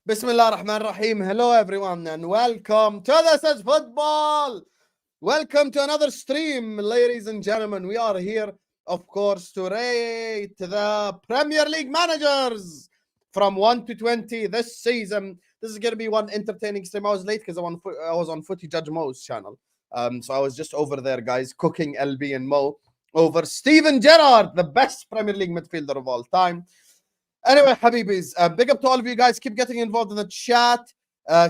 Bismillah ar-Rahman ar-Rahim. Hello everyone and welcome to This Is Football. Welcome to another stream, ladies and gentlemen. We are here, of course, to rate the Premier League managers from 1 to 20 this season. This is going to be one entertaining stream. I was late because I was on Footy Judge Mo's channel. So I was just over there, guys, cooking LB and Mo over Steven Gerrard, the best Premier League midfielder of all time. Anyway, Habibis, big up to all of you guys. Keep getting involved in the chat.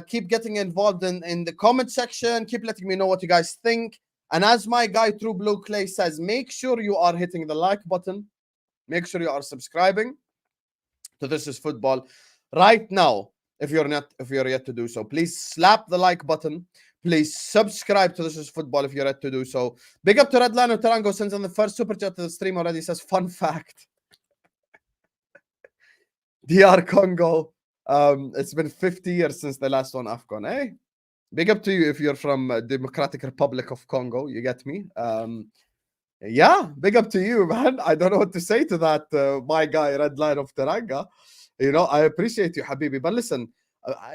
Keep getting involved in the comment section. Keep letting me know what you guys think. And as my guy True Blue Clay says, make sure you are hitting the like button. Make sure you are subscribing to This Is Football right now. If you're yet to do so, please slap the like button. Please subscribe to This Is Football if you're yet to do so. Big up to Redline Tarango sends in the first super chat to the stream already. Says fun fact. DR Congo, it's been 50 years since the last one AFCON, eh? Big up to you if you're from Democratic Republic of Congo, you get me? Yeah, big up to you, man. I don't know what to say to that, my guy, Red Line of Teranga. You know, I appreciate you, Habibi. But listen,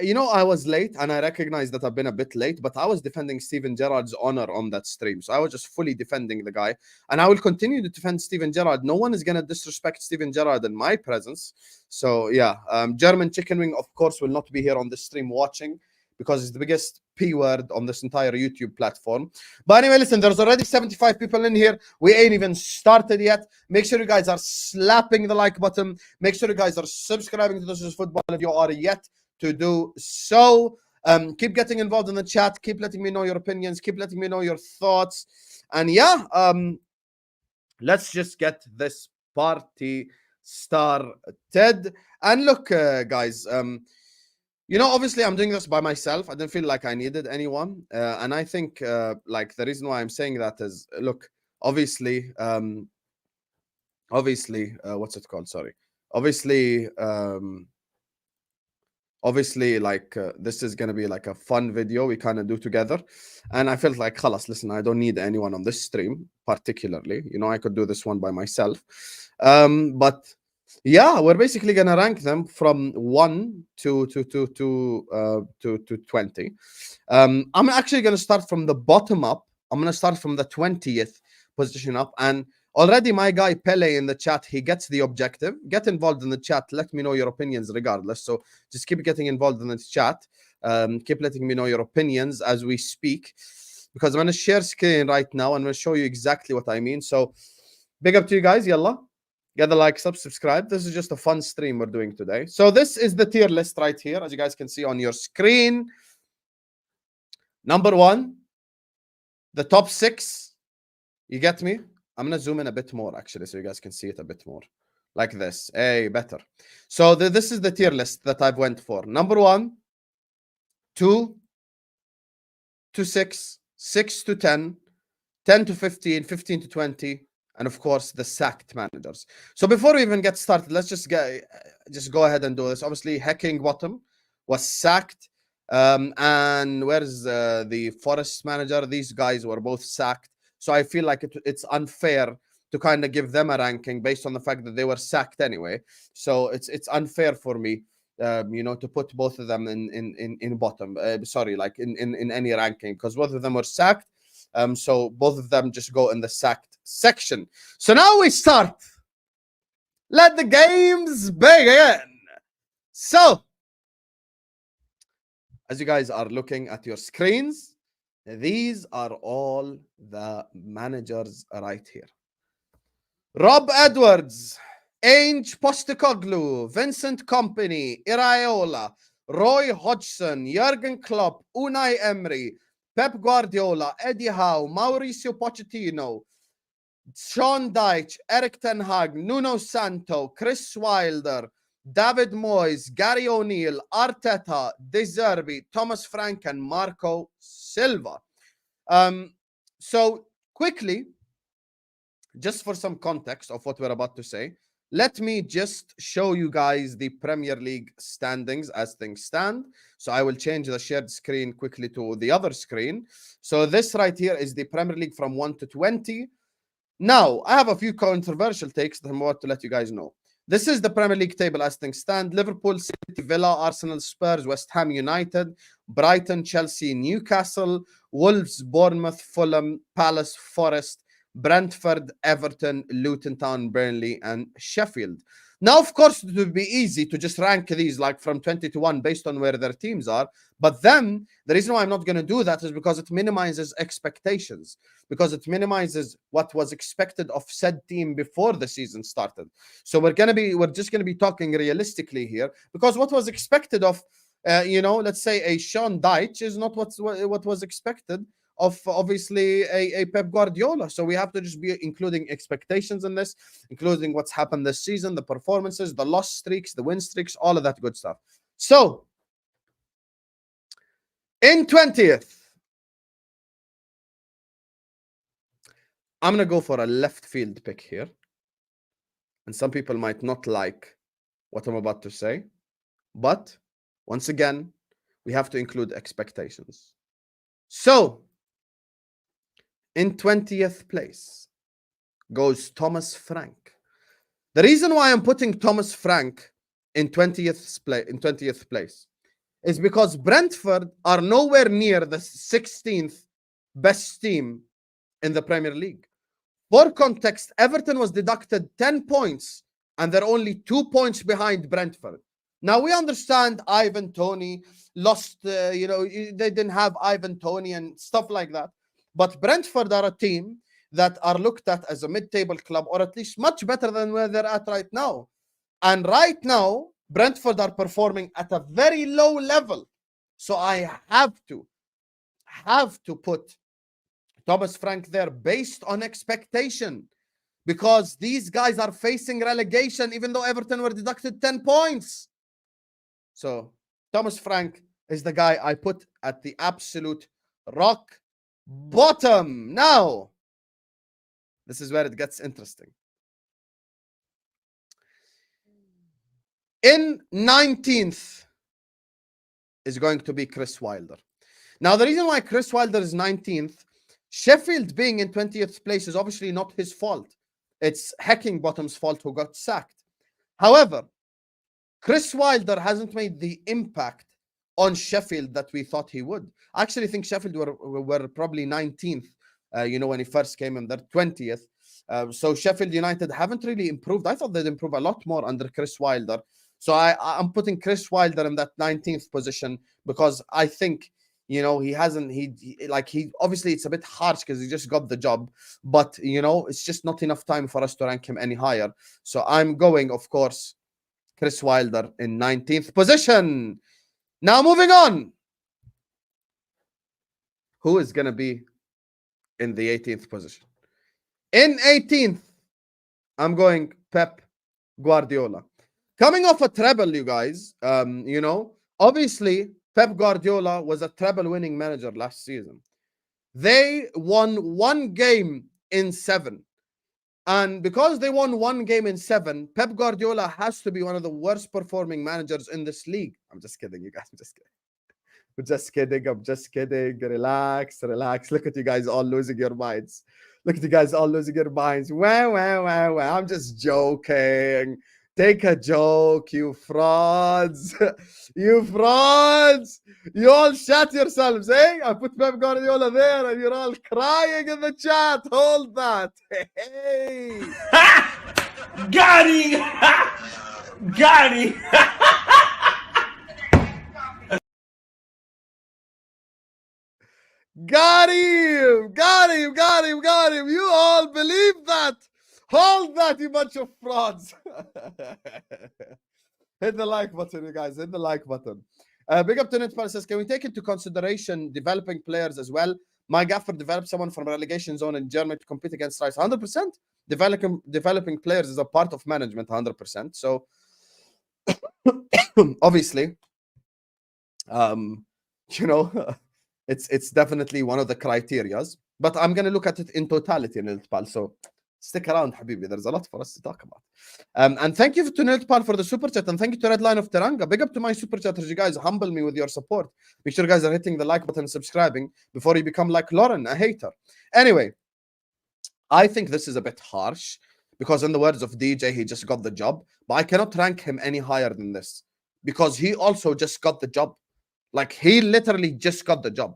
you know, I was late and I recognize that I've been a bit late, but I was defending Steven Gerrard's honor on that stream. So I was just fully defending the guy. And I will continue to defend Steven Gerrard. No one is going to disrespect Steven Gerrard in my presence. So, yeah, German Chicken Wing, of course, will not be here on the stream watching because it's the biggest P word on this entire YouTube platform. But anyway, listen, there's already 75 people in here. We ain't even started yet. Make sure you guys are slapping the like button. Make sure you guys are subscribing to This Is Football if you are yet to do so. Keep getting involved in the chat. Keep letting me know your opinions. Keep letting me know your thoughts. And yeah, let's just get this party started. And look, guys, you know, obviously I'm doing this by myself. I didn't feel like I needed anyone. And I think like the reason why I'm saying that is, look, obviously, what's it called? Sorry. Obviously, like this is gonna be like a fun video we kind of do together, and I felt like, khalas, listen, I don't need anyone on this stream particularly. You know, I could do this one by myself. But yeah, we're basically gonna rank them from 1 to 20. I'm actually gonna start from the bottom up. I'm gonna start from the 20th position up, and already my guy Pele in the chat, he gets the objective. Get involved in the chat. Let me know your opinions regardless. So just keep getting involved in the chat. Keep letting me know your opinions as we speak, because I'm going to share screen right now. I'm going to show you exactly what I mean. So big up to you guys. Yalla. Get the like, subscribe. This is just a fun stream we're doing today. So this is the tier list right here, as you guys can see on your screen. Number 1, the top 6. You get me? I'm going to zoom in a bit more, actually, so you guys can see it a bit more. Like this. Hey, better. So this is the tier list that I've went for. Number 1, 2 to 6, 6 to 10, 10 to 15, 15 to 20, and of course, the sacked managers. So before we even get started, let's just go ahead and do this. Obviously, Heckingbottom was sacked. And where's the Forest manager? These guys were both sacked. So I feel like it's unfair to kind of give them a ranking based on the fact that they were sacked anyway. So it's unfair for me, you know, to put both of them in bottom. Sorry, like in any ranking, because both of them were sacked. So both of them just go in the sacked section. So now we start. Let the games begin. So as you guys are looking at your screens, these are all the managers right here. Rob Edwards, Ange Postecoglou, Vincent Kompany, Iraola, Roy Hodgson, Jurgen Klopp, Unai Emery, Pep Guardiola, Eddie Howe, Mauricio Pochettino, Sean Dyche, Eric Ten Hag, Nuno Santo, Chris Wilder, David Moyes, Gary O'Neill, Arteta, De Zerbi, Thomas Frank, and Marco Silva. So quickly, just for some context of what we're about to say, let me just show you guys the Premier League standings as things stand. So I will change the shared screen quickly to the other screen. So this right here is the Premier League from 1 to 20. Now, I have a few controversial takes that I'm about to let you guys know. This is the Premier League table as things stand. Liverpool, City, Villa, Arsenal, Spurs, West Ham United, Brighton, Chelsea, Newcastle, Wolves, Bournemouth, Fulham, Palace, Forest, Brentford, Everton, Luton Town, Burnley, and Sheffield. Now, of course, it would be easy to just rank these like from 20 to 1 based on where their teams are. But then the reason why I'm not going to do that is because it minimizes expectations, because it minimizes what was expected of said team before the season started. So we're just going to be talking realistically here, because what was expected of, let's say a Sean Dyche is not what was expected of obviously a Pep Guardiola. So we have to just be including expectations in this, including what's happened this season, the performances, the loss streaks, the win streaks, all of that good stuff. So in 20th, I'm going to go for a left field pick here. And some people might not like what I'm about to say. But once again, we have to include expectations. So in 20th place goes Thomas Frank. The reason why I'm putting Thomas Frank in 20th place is because Brentford are nowhere near the 16th best team in the Premier League. For context, Everton was deducted 10 points and they're only 2 points behind Brentford. Now, we understand Ivan Toney lost, they didn't have Ivan Toney and stuff like that. But Brentford are a team that are looked at as a mid-table club, or at least much better than where they're at right now. And right now, Brentford are performing at a very low level. So I have to put Thomas Frank there based on expectation, because these guys are facing relegation, even though Everton were deducted 10 points. So Thomas Frank is the guy I put at the absolute rock bottom. Now, this is where it gets interesting. In 19th is going to be Chris Wilder. Now, the reason why Chris Wilder is 19th, Sheffield being in 20th place is obviously not his fault. It's Heckingbottom's fault who got sacked. However, Chris Wilder hasn't made the impact on Sheffield that we thought he would. I actually think Sheffield were probably 19th, when he first came in, they're 20th. So Sheffield United haven't really improved. I thought they'd improve a lot more under Chris Wilder. So I'm putting Chris Wilder in that 19th position because I think, he obviously it's a bit harsh because he just got the job, but, it's just not enough time for us to rank him any higher. So I'm going, of course, Chris Wilder in 19th position. Now, moving on. Who is going to be in the 18th position? In 18th, I'm going Pep Guardiola. Coming off a treble, you guys, obviously, Pep Guardiola was a treble-winning manager last season. They won 1 game in 7. And because they won 1 game in 7, Pep Guardiola has to be one of the worst performing managers in this league. I'm just kidding, you guys. I'm just kidding. Relax. Look at you guys all losing your minds. Wow. I'm just joking. Take a joke, you frauds. You frauds. You all shut yourselves, eh? I put Pep Guardiola there and you're all crying in the chat. Hold that. Hey. Got him. Got him. Got him. You all believe that. Hold that, you bunch of frauds. Hit the like button, you guys. Hit the like button. Big up to Netpal says, can we take into consideration developing players as well? My gaffer developed someone from relegation zone in Germany to compete against Rice. 100%. Developing players is a part of management, 100%. So, obviously, it's definitely one of the criterias. But I'm going to look at it in totality, Netpal. So, stick around, Habibi. There's a lot for us to talk about. And thank you to Niltpal for the super chat. And thank you to Red Line of Teranga. Big up to my super chatters. You guys humble me with your support. Make sure you guys are hitting the like button and subscribing before you become like Lauren, a hater. Anyway, I think this is a bit harsh because in the words of DJ, he just got the job. But I cannot rank him any higher than this because he also just got the job. Like, he literally just got the job.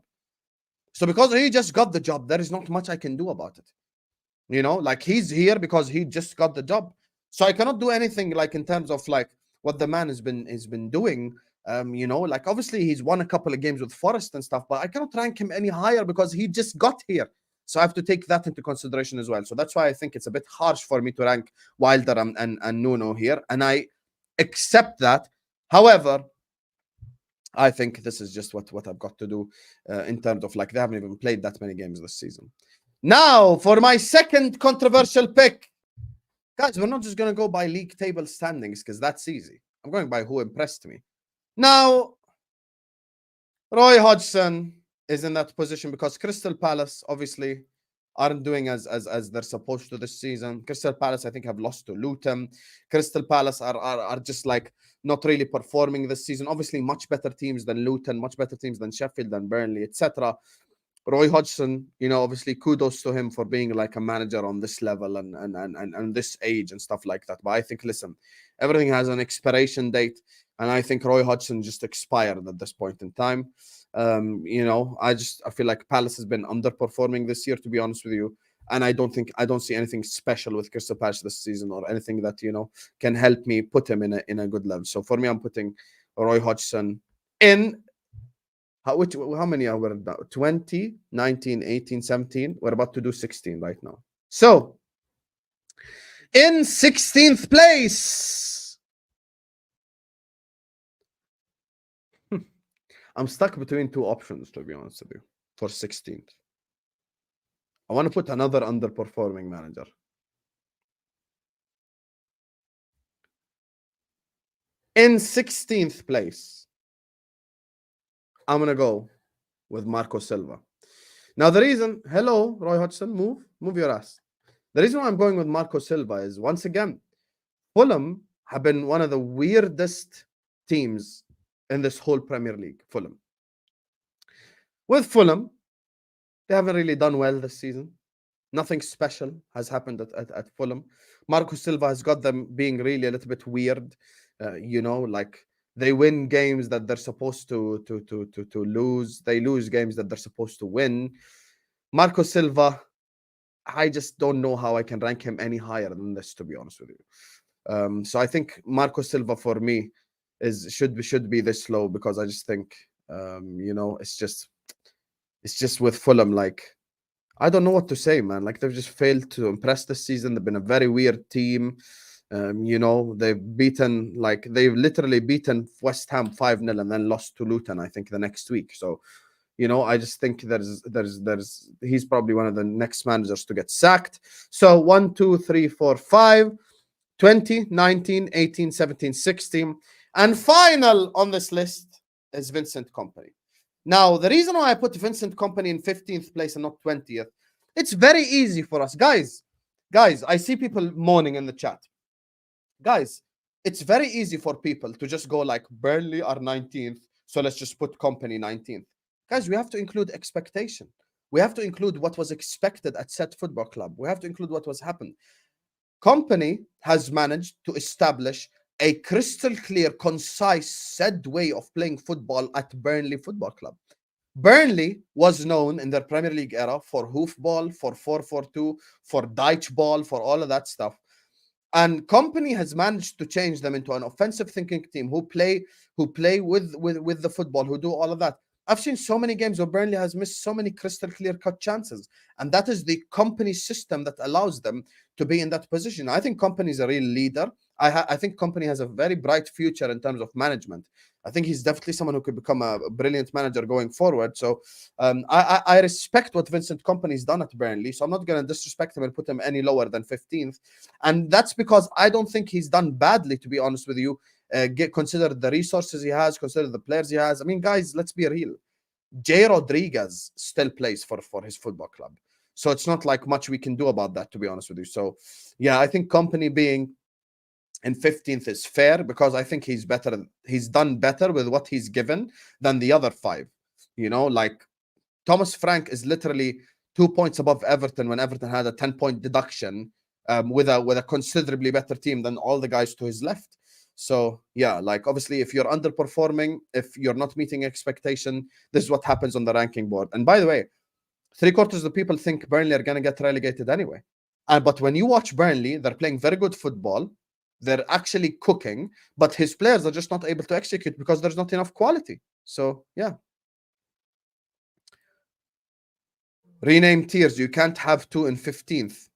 So because he just got the job, there is not much I can do about it. You know, like, he's here because he just got the job. So I cannot do anything like in terms of like what the man has been doing. You know, like, obviously he's won a couple of games with Forest and stuff, but I cannot rank him any higher because he just got here. So I have to take that into consideration as well. So that's why I think it's a bit harsh for me to rank Wilder and Nuno here, and I accept that. However, I think this is just what I've got to do in terms of like, they haven't even played that many games this season. Now, for my second controversial pick. Guys, we're not just going to go by league table standings because that's easy. I'm going by who impressed me. Now, Roy Hodgson is in that position because Crystal Palace obviously aren't doing as they're supposed to this season. Crystal Palace, I think, have lost to Luton. Crystal Palace are just like not really performing this season. Obviously, much better teams than Luton, much better teams than Sheffield, than Burnley, etc. Roy Hodgson, you know, obviously kudos to him for being like a manager on this level and this age and stuff like that. But I think, listen, everything has an expiration date, and I think Roy Hodgson just expired at this point in time. You know, I feel like Palace has been underperforming this year, to be honest with you. And I don't see anything special with Crystal Palace this season or anything that, you know, can help me put him in a good level. So for me, I'm putting Roy Hodgson in. How many are we now? 20, 19, 18, 17. We're about to do 16 right now. So, in 16th place, I'm stuck between two options, to be honest with you, for 16th. I want to put another underperforming manager. In 16th place, I'm going to go with Marco Silva. Now, the reason, hello, Roy Hodgson, move your ass. The reason why I'm going with Marco Silva is, once again, Fulham have been one of the weirdest teams in this whole Premier League. Fulham. With Fulham, they haven't really done well this season. Nothing special has happened at Fulham. Marco Silva has got them being really a little bit weird. You know, like, they win games that they're supposed to lose. They lose games that they're supposed to win. Marco Silva, I just don't know how I can rank him any higher than this, to be honest with you. So I think Marco Silva for me should be this low, because I just think you know, it's just with Fulham, like, I don't know what to say, man. Like, they've just failed to impress this season. They've been a very weird team. You know, they've literally beaten West Ham 5-0 and then lost to Luton, I think, the next week. So, you know, I just think he's probably one of the next managers to get sacked. So 1, 2, 3, 4, 5, 20, 19, 18, 17, 16. And final on this list is Vincent Kompany. Now, the reason why I put Vincent Kompany in 15th place and not 20th, it's very easy for us. Guys, I see people moaning in the chat. Guys, it's very easy for people to just go like, Burnley are 19th, so let's just put Kompany 19th. Guys, we have to include expectation. We have to include what was expected at said football club. We have to include what was happened. Kompany has managed to establish a crystal clear, concise, said way of playing football at Burnley Football Club. Burnley was known in their Premier League era for hoofball, for 4-4-2, for Dyche ball, for all of that stuff. And Kompany has managed to change them into an offensive thinking team who play with the football, who do all of that. I've seen so many games where Burnley has missed so many crystal clear cut chances, and that is the Kompany system that allows them to be in that position. I think Kompany is a real leader. I think Kompany has a very bright future in terms of management. I think he's definitely someone who could become a brilliant manager going forward. So I respect what Vincent Kompany's done at Burnley. So I'm not going to disrespect him and put him any lower than 15th. And that's because I don't think he's done badly, to be honest with you. Consider the resources he has, consider the players he has. I mean, guys, let's be real. Jay Rodriguez still plays for his football club. So it's not like much we can do about that, to be honest with you. So, yeah, I think Kompany being in 15th is fair, because I think he's done better with what he's given than the other 5. You know, like Thomas Frank is literally 2 points above Everton when Everton had a 10-point deduction with a considerably better team than all the guys to his left. So yeah, like obviously if you're underperforming, if you're not meeting expectation, this is what happens on the ranking board. And by the way, 3/4 of the people think Burnley are going to get relegated anyway. But when you watch Burnley, they're playing very good football. They're actually cooking, but his players are just not able to execute because there's not enough quality. So yeah. Rename tiers. You can't have 2 in 15th.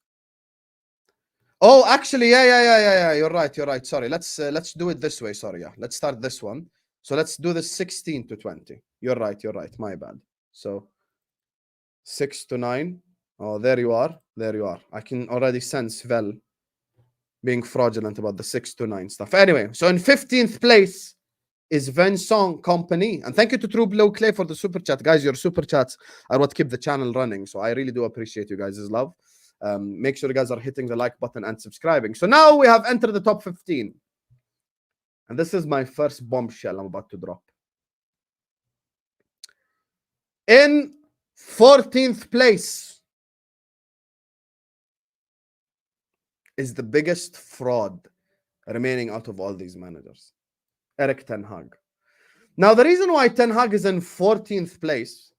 Oh, actually, yeah. You're right. Sorry, let's do it this way. Sorry, yeah. Let's start this one. So let's do the 16 to 20. You're right. My bad. So 6 to 9. Oh, there you are. I can already sense Vel being fraudulent about the 6 to 9 stuff. Anyway, so in 15th place is Vincent Company. And thank you to True Blue Clay for the super chat. Guys, your super chats are what keep the channel running. So I really do appreciate you guys' love. Make sure you guys are hitting the like button and subscribing. So now we have entered the top 15. And this is my first bombshell I'm about to drop. In 14th place is the biggest fraud remaining out of all these managers, Erik Ten Hag. Now, the reason why Ten Hag is in 14th place,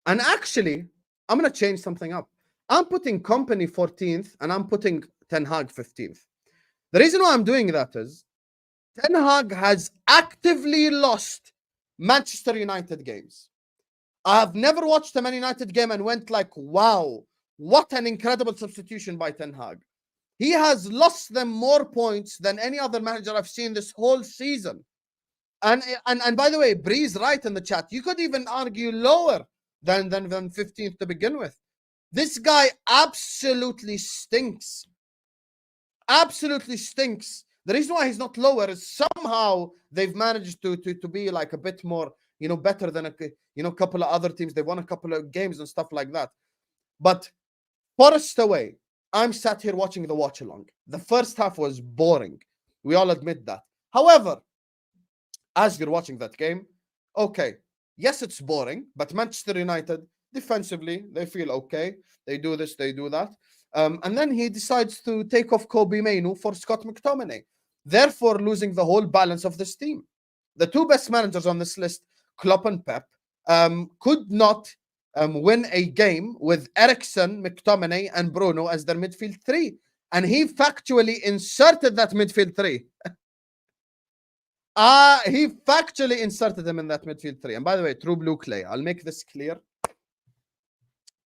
and actually, I'm going to change something up. I'm putting Company 14th, and I'm putting Ten Hag 15th. The reason why I'm doing that is Ten Hag has actively lost Manchester United games. I have never watched a Man United game and went like, wow, what an incredible substitution by Ten Hag. He has lost them more points than any other manager I've seen this whole season. And by the way, Bree's right in the chat. You could even argue lower than 15th to begin with. This guy absolutely stinks. Absolutely stinks. The reason why he's not lower is somehow they've managed to be like a bit more, better than a couple of other teams. They won a couple of games and stuff like that. But Forest away, I'm sat here watching the watch along. The first half was boring. We all admit that. However, as you're watching that game, okay, yes, it's boring, but Manchester United, defensively, they feel okay. They do this, they do that. And then he decides to take off Kobe Mainoo for Scott McTominay, therefore losing the whole balance of this team. The two best managers on this list, Klopp and Pep, could not win a game with Eriksen, McTominay, and Bruno as their midfield three. And he factually inserted that midfield three. He factually inserted him in that midfield three. And by the way, True Blue Clay, I'll make this clear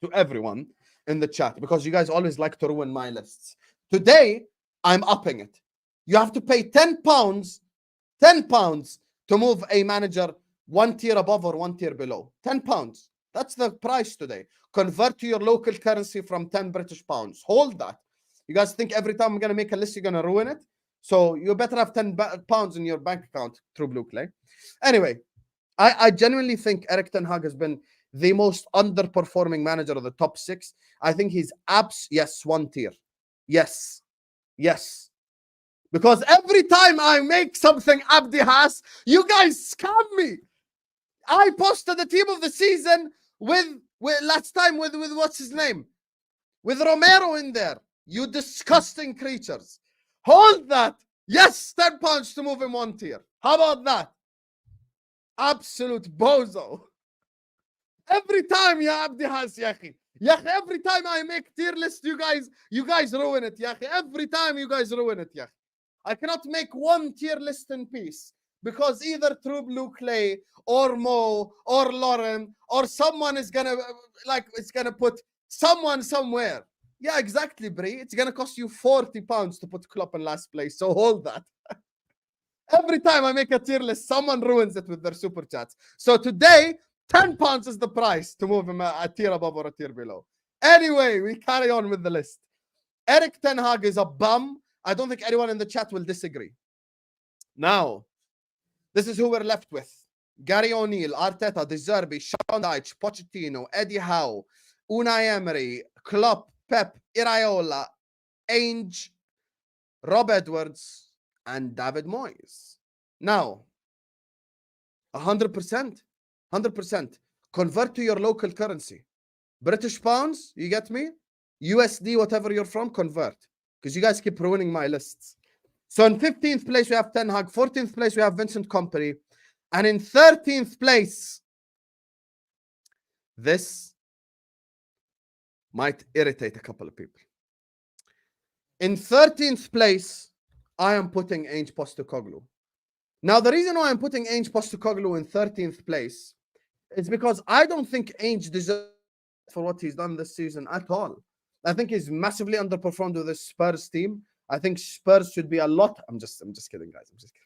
to everyone in the chat because you guys always like to ruin my lists. Today, I'm upping it. You have to pay £10 to move a manager 1 tier above or 1 tier below. £10. That's the price today. Convert to your local currency from 10 British pounds. Hold that. You guys think every time I'm going to make a list, you're going to ruin it? So you better have £10 in your bank account, True Blue Clay. Anyway, I genuinely think Erik Ten Hag has been the most underperforming manager of the top 6. I think he's yes, 1 tier. Yes. Because every time I make something Abdi has, you guys scam me. I posted the team of the season with last time with what's his name? With Romero in there. You disgusting creatures. Hold that. Yes, £10 to move him 1 tier. How about that? Absolute bozo. Every time, ya Abdi has, Yahi. Every time I make tier list, you guys ruin it, Yahi. Every time you guys ruin it, Yahi. I cannot make 1 tier list in peace because either True Blue Clay or Mo or Lauren or someone is gonna put someone somewhere. Yeah, exactly, Brie. It's gonna cost you £40 to put Klopp in last place. So hold that. Every time I make a tier list, someone ruins it with their super chats. So today, £10 is the price to move him a tier above or a tier below. Anyway, we carry on with the list. Erik Ten Hag is a bum. I don't think anyone in the chat will disagree. Now, this is who we're left with. Gary O'Neill, Arteta, Zerbi, Sean Dyche, Pochettino, Eddie Howe, Unai Emery, Klopp, Pep, Iraola, Ange, Rob Edwards, and David Moyes. Now, 100%. Convert to your local currency. British pounds, you get me? USD, whatever you're from, convert. because you guys keep ruining my lists. So in 15th place, we have Ten Hag. 14th place, we have Vincent Kompany. And in 13th place, this might irritate a couple of people. In 13th place, I am putting Ange Postecoglou. Now, the reason why I'm putting Ange Postecoglou in 13th place is because I don't think Ange deserves for what he's done this season at all. I think he's massively underperformed with the Spurs team. I think Spurs should be a lot. I'm just kidding, guys. I'm just kidding.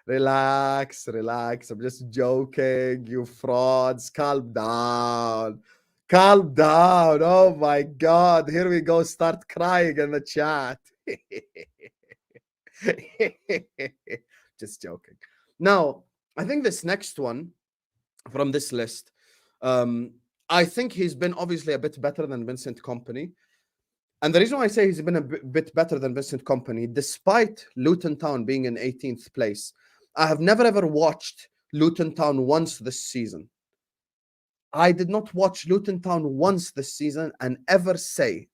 Relax. I'm just joking. You frauds. Calm down. Oh my God. Here we go. Start crying in the chat. Just joking. Now, I think this next one from this list, I think he's been obviously a bit better than Vincent Kompany. And the reason why I say he's been a bit better than Vincent Kompany, despite Luton Town being in 18th place, I have never ever watched Luton Town once this season. I did not watch Luton Town once this season and ever say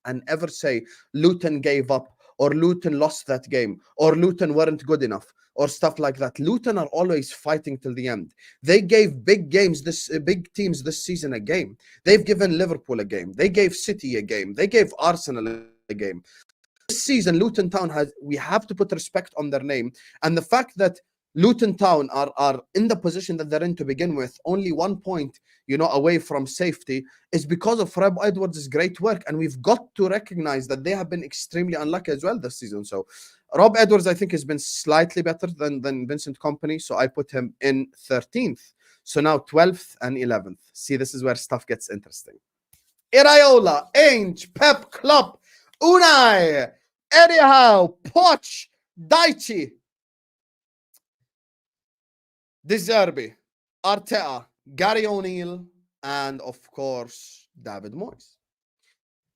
Luton gave up or Luton lost that game or Luton weren't good enough or stuff like that. Luton are always fighting till the end. They gave big teams this season a game. They've given Liverpool a game. They gave City a game. They gave Arsenal a game. This season, Luton Town we have to put respect on their name. And the fact that Luton Town are in the position that they're in to begin with, only 1 point, away from safety, is because of Rob Edwards' great work. And we've got to recognize that they have been extremely unlucky as well this season. So Rob Edwards, I think, has been slightly better than Vincent Kompany. So I put him in 13th. So now 12th and 11th. See, this is where stuff gets interesting. Iraola, Ange, Pep, Klopp, Unai, Eddie Howe, Poch, Daichi, Zerbi, Arteta, Gary O'Neill, and of course, David Moyes.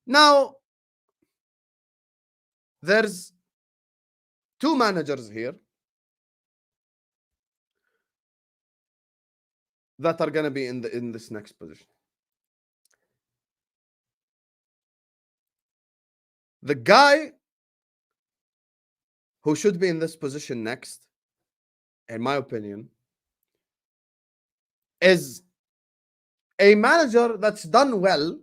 Now, there's two managers here that are going to be in this next position. The guy who should be in this position next, in my opinion, is a manager that's done well,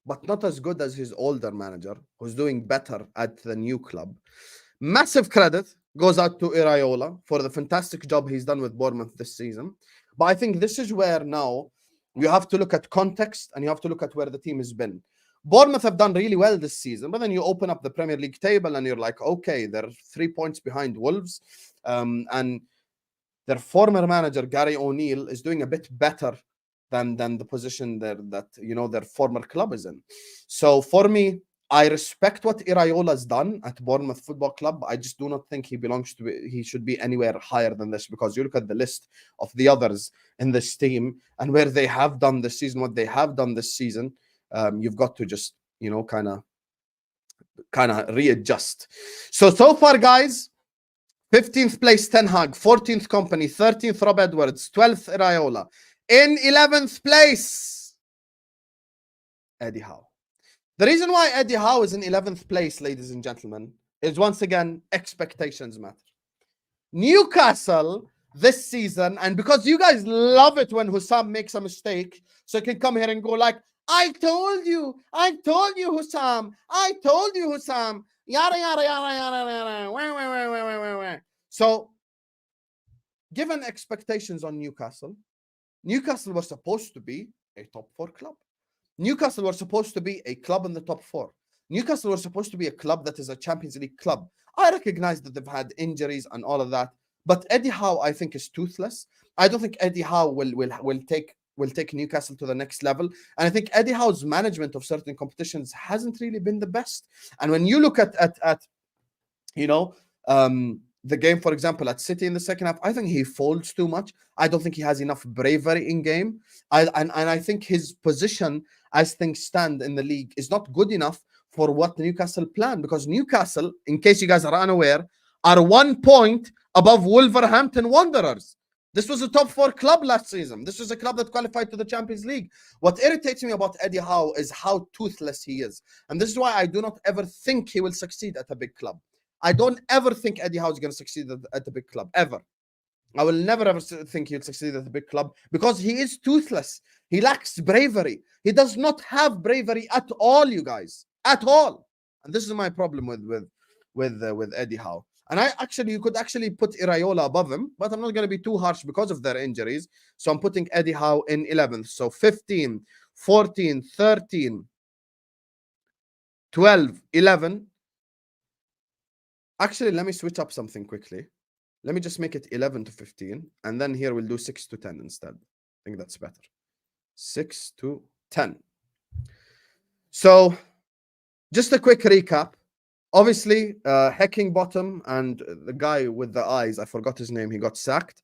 but not as good as his older manager, who's doing better at the new club. Massive credit goes out to Iraola for the fantastic job he's done with Bournemouth this season. But I think this is where now you have to look at context and you have to look at where the team has been. Bournemouth have done really well this season, but then you open up the Premier League table and you're like, okay, they're 3 points behind Wolves. And their former manager, Gary O'Neill, is doing a bit better than the position that their former club is in. So for me, I respect what Iraola's done at Bournemouth Football Club. I just do not think he should be anywhere higher than this, because you look at the list of the others in this team and where they have done this season, what they have done this season, you've got to just, kind of readjust. So far, guys, 15th place, Ten Hag, 14th Kompany, 13th, Rob Edwards, 12th, Iraola. In 11th place, Eddie Howe. The reason why Eddie Howe is in 11th place, ladies and gentlemen, is once again, expectations matter. Newcastle this season, and because you guys love it when Hussam makes a mistake, so you can come here and go like, I told you, Hussam, yada, yada, yada, yada. So, given expectations on Newcastle was supposed to be a top 4 club. Newcastle were supposed to be a club in the top 4. Newcastle were supposed to be a club that is a Champions League club. I recognize that they've had injuries and all of that, but Eddie Howe, I think, is toothless. I don't think Eddie Howe will take Newcastle to the next level. And I think Eddie Howe's management of certain competitions hasn't really been the best. And when you look at the game, for example, at City in the second half, I think he folds too much. I don't think he has enough bravery in game. And I think his position as things stand in the league is not good enough for what Newcastle planned, because Newcastle, in case you guys are unaware, are 1 point above Wolverhampton Wanderers. This was a top 4 club last season. This was a club that qualified to the Champions League. What irritates me about Eddie Howe is how toothless he is. And this is why I do not ever think he will succeed at a big club. I don't ever think Eddie Howe is going to succeed at a big club, ever. I will never ever think he'll succeed at a big club because he is toothless. He lacks bravery. He does not have bravery at all, you guys. At all. And this is my problem with Eddie Howe. And you could actually put Iraola above him, but I'm not going to be too harsh because of their injuries. So I'm putting Eddie Howe in 11th. So 15, 14, 13, 12, 11. Actually, let me switch up something quickly. Let me just make it 11 to 15. And then here we'll do 6 to 10 instead. I think that's better. 6 to 10. So just a quick recap. Obviously, Heckingbottom and the guy with the eyes, I forgot his name, he got sacked.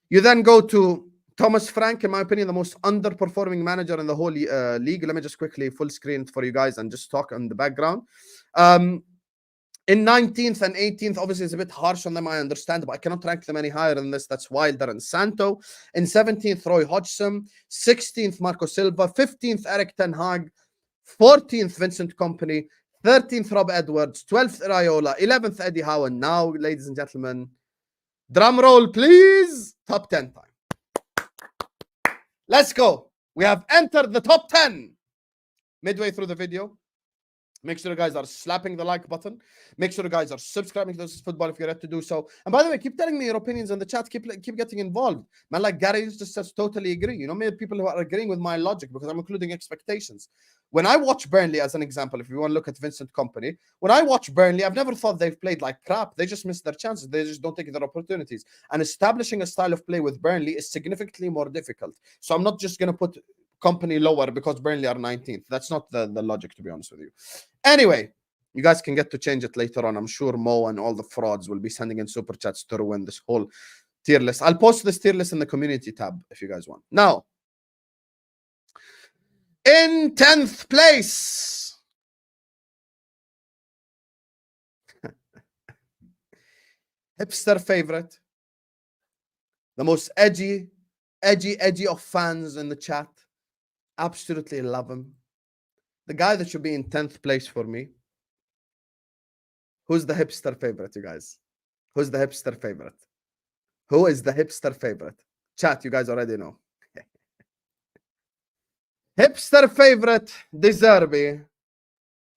You then go to Thomas Frank, in my opinion, the most underperforming manager in the whole league. Let me just quickly full screen it for you guys and just talk on the background. In 19th and 18th, obviously, it's a bit harsh on them, I understand, but I cannot rank them any higher than this. That's Wilder and Santo. In 17th, Roy Hodgson. 16th, Marco Silva. 15th, Eric Ten Hag. 14th, Vincent Kompany. 13th, Rob Edwards. 12th, Iraola. 11th, Eddie Howe. And now, ladies and gentlemen, drum roll, please. Top 10 time. Let's go. We have entered the top 10. Midway through the video, make sure you guys are slapping the like button. Make sure you guys are subscribing to This Football if you're ready to do so. And by the way, keep telling me your opinions in the chat. Keep getting involved. Man, like Gary just says, totally agree. You know, maybe people who are agreeing with my logic because I'm including expectations. When I watch Burnley, as an example, if you want to look at Vincent Kompany, when I watch Burnley, I've never thought they've played like crap. They just miss their chances. They just don't take their opportunities. And establishing a style of play with Burnley is significantly more difficult. So I'm not just going to put Kompany lower because Burnley are 19th. That's not the logic, to be honest with you. Anyway, you guys can get to change it later on. I'm sure Mo and all the frauds will be sending in super chats to ruin this whole tier list. I'll post this tier list in the community tab if you guys want. Now, in 10th place, hipster favorite, the most edgy of fans in the chat. Absolutely love him. The guy that should be in 10th place for me. Who's the hipster favorite, you guys? Who's the hipster favorite? Who is the hipster favorite? Chat, you guys already know. Hipster favorite, Zerbi,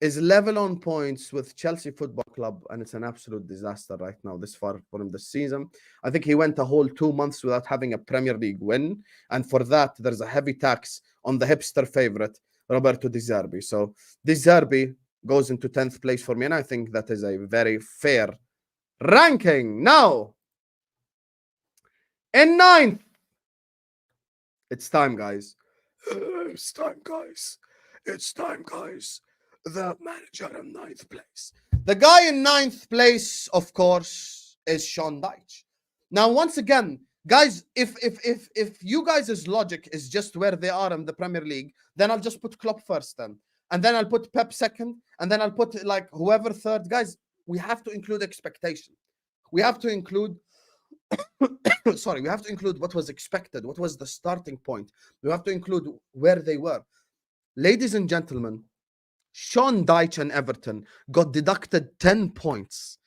is level on points with Chelsea Football Club, and it's an absolute disaster right now this far for him this season. I think he went a whole 2 months without having a Premier League win, and for that, there's a heavy tax on the hipster favorite, Roberto De Zerbi. So De Zerbi goes into 10th place for me, and I think that is a very fair ranking. Now, in 9th, it's time, guys. It's time, guys. It's time, guys. The manager in 9th place. The guy in 9th place, of course, is Sean Dyche. Now, once again, guys, if you guys' logic is just where they are in the Premier League, then I'll just put Klopp first then. And then I'll put Pep second. And then I'll put like whoever third. Guys, we have to include expectation. We have to include sorry, we have to include what was expected, what was the starting point. We have to include where they were. Ladies and gentlemen, Sean Dyche and Everton got deducted 10 points.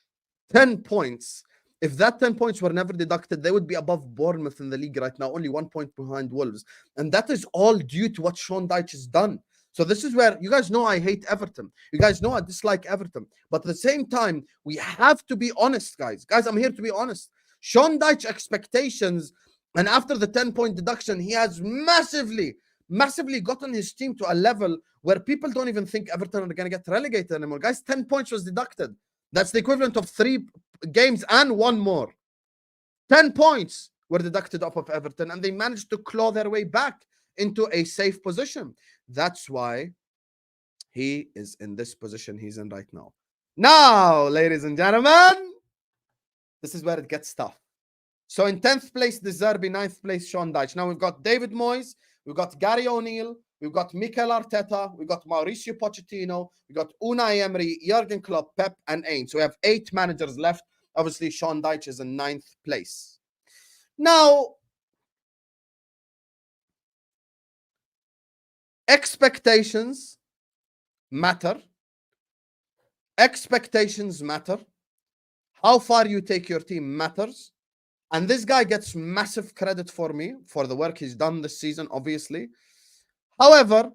10 points. If that 10 points were never deducted, they would be above Bournemouth in the league right now, only 1 point behind Wolves. And that is all due to what Sean Dyche has done. So this is where, you guys know I hate Everton. You guys know I dislike Everton. But at the same time, we have to be honest, guys. Guys, I'm here to be honest. Sean Dyche expectations, and after the 10-point deduction, he has massively gotten his team to a level where people don't even think Everton are going to get relegated anymore. Guys, 10 points was deducted. That's the equivalent of 3 games and 1 more. 10 points were deducted off of Everton, and they managed to claw their way back into a safe position. That's why he is in this position he's in right now. Now, ladies and gentlemen, this is where it gets tough. So in 10th place, De Zerbi, 9th place, Sean Dyche. Now we've got David Moyes, we've got Gary O'Neill, we've got Mikel Arteta, we've got Mauricio Pochettino, we've got Unai Emery, Jurgen Klopp, Pep, and Ange. So we have 8 managers left. Obviously, Sean Dyche is in 9th place. Now, expectations matter. Expectations matter. How far you take your team matters. And this guy gets massive credit for me for the work he's done this season, obviously. However,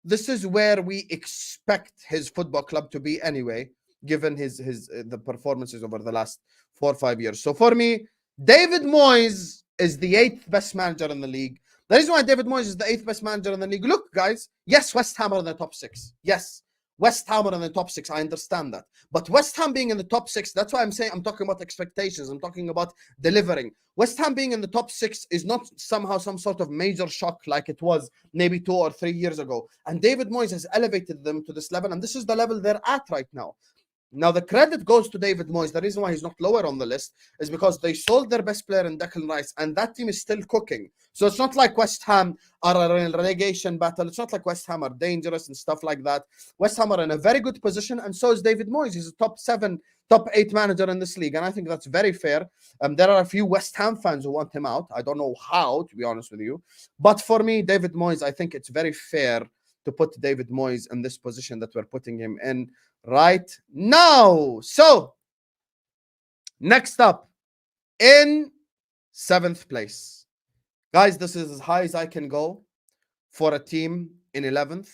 this is where we expect his football club to be anyway, given the performances over the last 4 or 5 years. So for me, David Moyes is the 8th best manager in the league. The reason why David Moyes is the 8th best manager in the league, look, guys, yes, West Ham are in the top 6. Yes, West Ham are in the top 6. I understand that. But West Ham being in the top 6, that's why I'm saying I'm talking about expectations. I'm talking about delivering. West Ham being in the top 6 is not somehow some sort of major shock like it was maybe 2 or 3 years ago. And David Moyes has elevated them to this level. And this is the level they're at right now. Now, the credit goes to David Moyes. The reason why he's not lower on the list is because they sold their best player in Declan Rice, and that team is still cooking. So it's not like West Ham are in a relegation battle. It's not like West Ham are dangerous and stuff like that. West Ham are in a very good position, and so is David Moyes. He's a top 7, top 8 manager in this league, and I think that's very fair. There are a few West Ham fans who want him out. I don't know how, to be honest with you. But for me, David Moyes, I think it's very fair to put David Moyes in this position that we're putting him in right now. So, next up, in 7th place. Guys, this is as high as I can go for a team in 11th.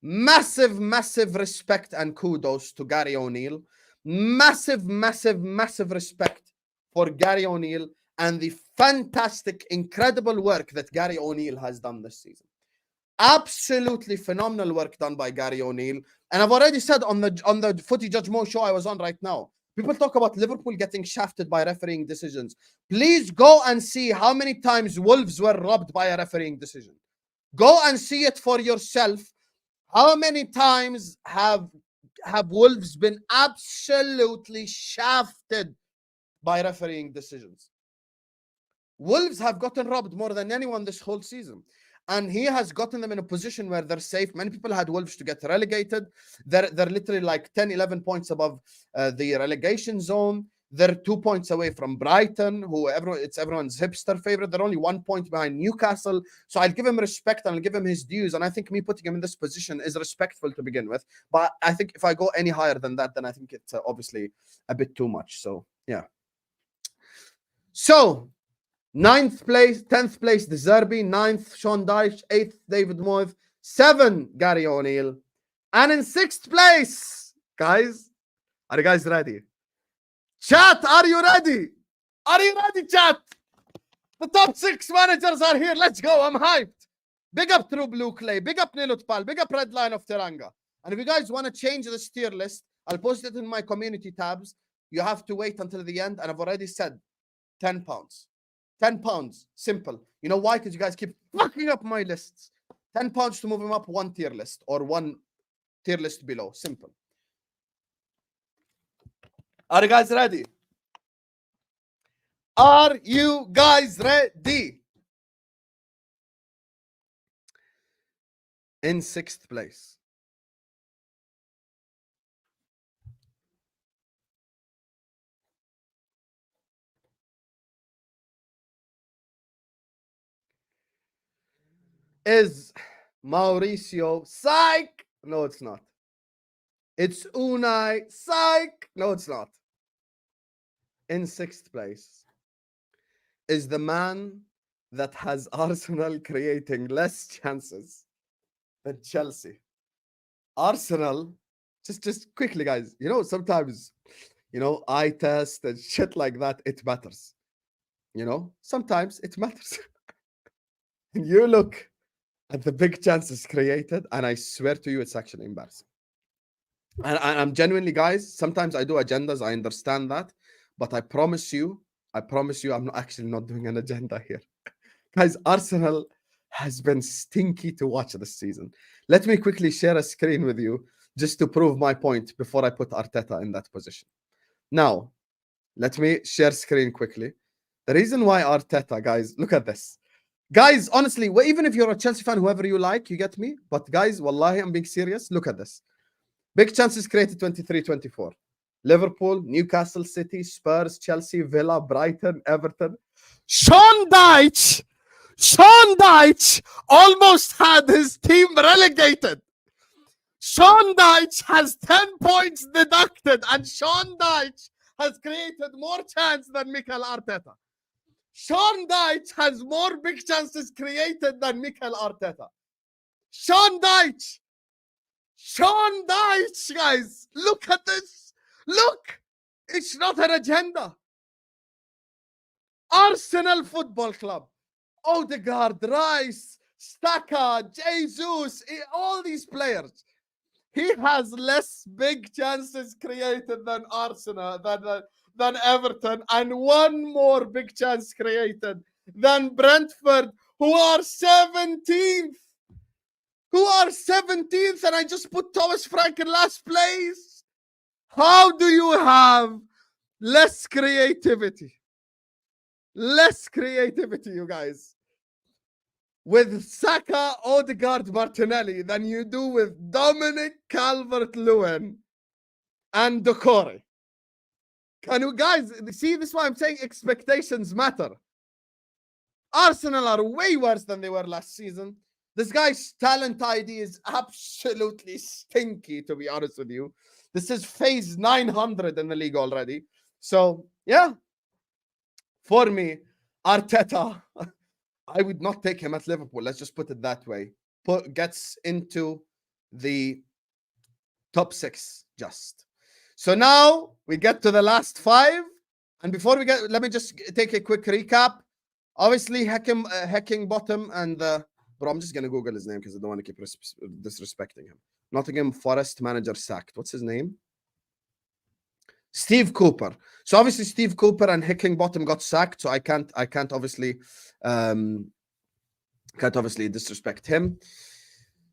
Massive, massive respect and kudos to Gary O'Neill. Massive, massive, massive respect for Gary O'Neill and the fantastic, incredible work that Gary O'Neill has done this season. Absolutely phenomenal work done by Gary O'Neill. And I've already said on the Footy Judge Mo show I was on right now, people talk about Liverpool getting shafted by refereeing decisions. Please go and see how many times Wolves were robbed by a refereeing decision. Go and see it for yourself. How many times have Wolves been absolutely shafted by refereeing decisions? Wolves have gotten robbed more than anyone this whole season. And he has gotten them in a position where they're safe. Many people had Wolves to get relegated. They're literally like 10, 11 points above the relegation zone. They're 2 points away from Brighton, it's everyone's hipster favorite. They're only 1 point behind Newcastle. So I'll give him respect and I'll give him his dues. And I think me putting him in this position is respectful to begin with. But I think if I go any higher than that, then I think it's obviously a bit too much. So, yeah. So, 9th place, 10th place, the Zerbi. 9th, Sean Dyche. 8th, David Moyes. 7, Gary O'Neill. And in 6th place, guys, are you guys ready? Chat, are you ready? Are you ready, chat? The top 6 managers are here. Let's go. I'm hyped. Big up True Blue Clay. Big up Nilut Pal. Big up Red Line of Teranga. And if you guys want to change this tier list, I'll post it in my community tabs. You have to wait until the end. And I've already said £10. £10. Simple. You know why? Because you guys keep fucking up my lists. £10 to move him up 1 tier list or 1 tier list below. Simple. Are you guys ready? Are you guys ready? In 6th place, is Mauricio. Psych! No, it's not. It's Unai. Psych! No, it's not. In 6th place is the man that has Arsenal creating less chances than Chelsea. Arsenal, just quickly, guys, you know, sometimes, you know, eye test and shit like that, it matters. You know, sometimes it matters. And you look at the big chances created, and I swear to you, it's actually embarrassing. And I'm genuinely, guys, sometimes I do agendas, I understand that, but I promise you, I'm actually not doing an agenda here. Guys, Arsenal has been stinky to watch this season. Let me quickly share a screen with you just to prove my point before I put Arteta in that position. Now, let me share screen quickly. The reason why Arteta, guys, look at this. Guys, honestly, even if you're a Chelsea fan, whoever you like, you get me? But guys, wallahi, I'm being serious. Look at this. Big chances created 23-24. Liverpool, Newcastle City, Spurs, Chelsea, Villa, Brighton, Everton. Sean Dyche almost had his team relegated. Sean Dyche has 10 points deducted, and Sean Dyche has created more chance than Mikel Arteta. Sean Dyche has more big chances created than Mikel Arteta. Sean Dyche, guys, look at this. Look, it's not an agenda. Arsenal Football Club, Odegaard, Rice, Staka, Jesus, all these players. He has less big chances created than Arsenal, than Everton, and one more big chance created than Brentford, who are 17th. And I just put Thomas Frank in last place. How do you have less creativity? Less creativity, you guys, with Saka, Odegaard, Martinelli than you do with Dominic Calvert-Lewin and Decore. Can you guys see? This is why I'm saying expectations matter. Arsenal are way worse than they were last season. This guy's talent ID is absolutely stinky, to be honest with you. This is phase 900 in the league already. So, yeah. For me, Arteta, I would not take him at Liverpool. Let's just put it that way. Gets into the top 6 just. So now we get to the last 5. And before we get, let me just take a quick recap. Obviously, Hacking Bottom and bro, I'm just going to Google his name because I don't want to keep disrespecting him. Nottingham Forest manager sacked. What's his name? Steve Cooper. So obviously Steve Cooper and Hickingbottom got sacked, so I can't obviously disrespect him.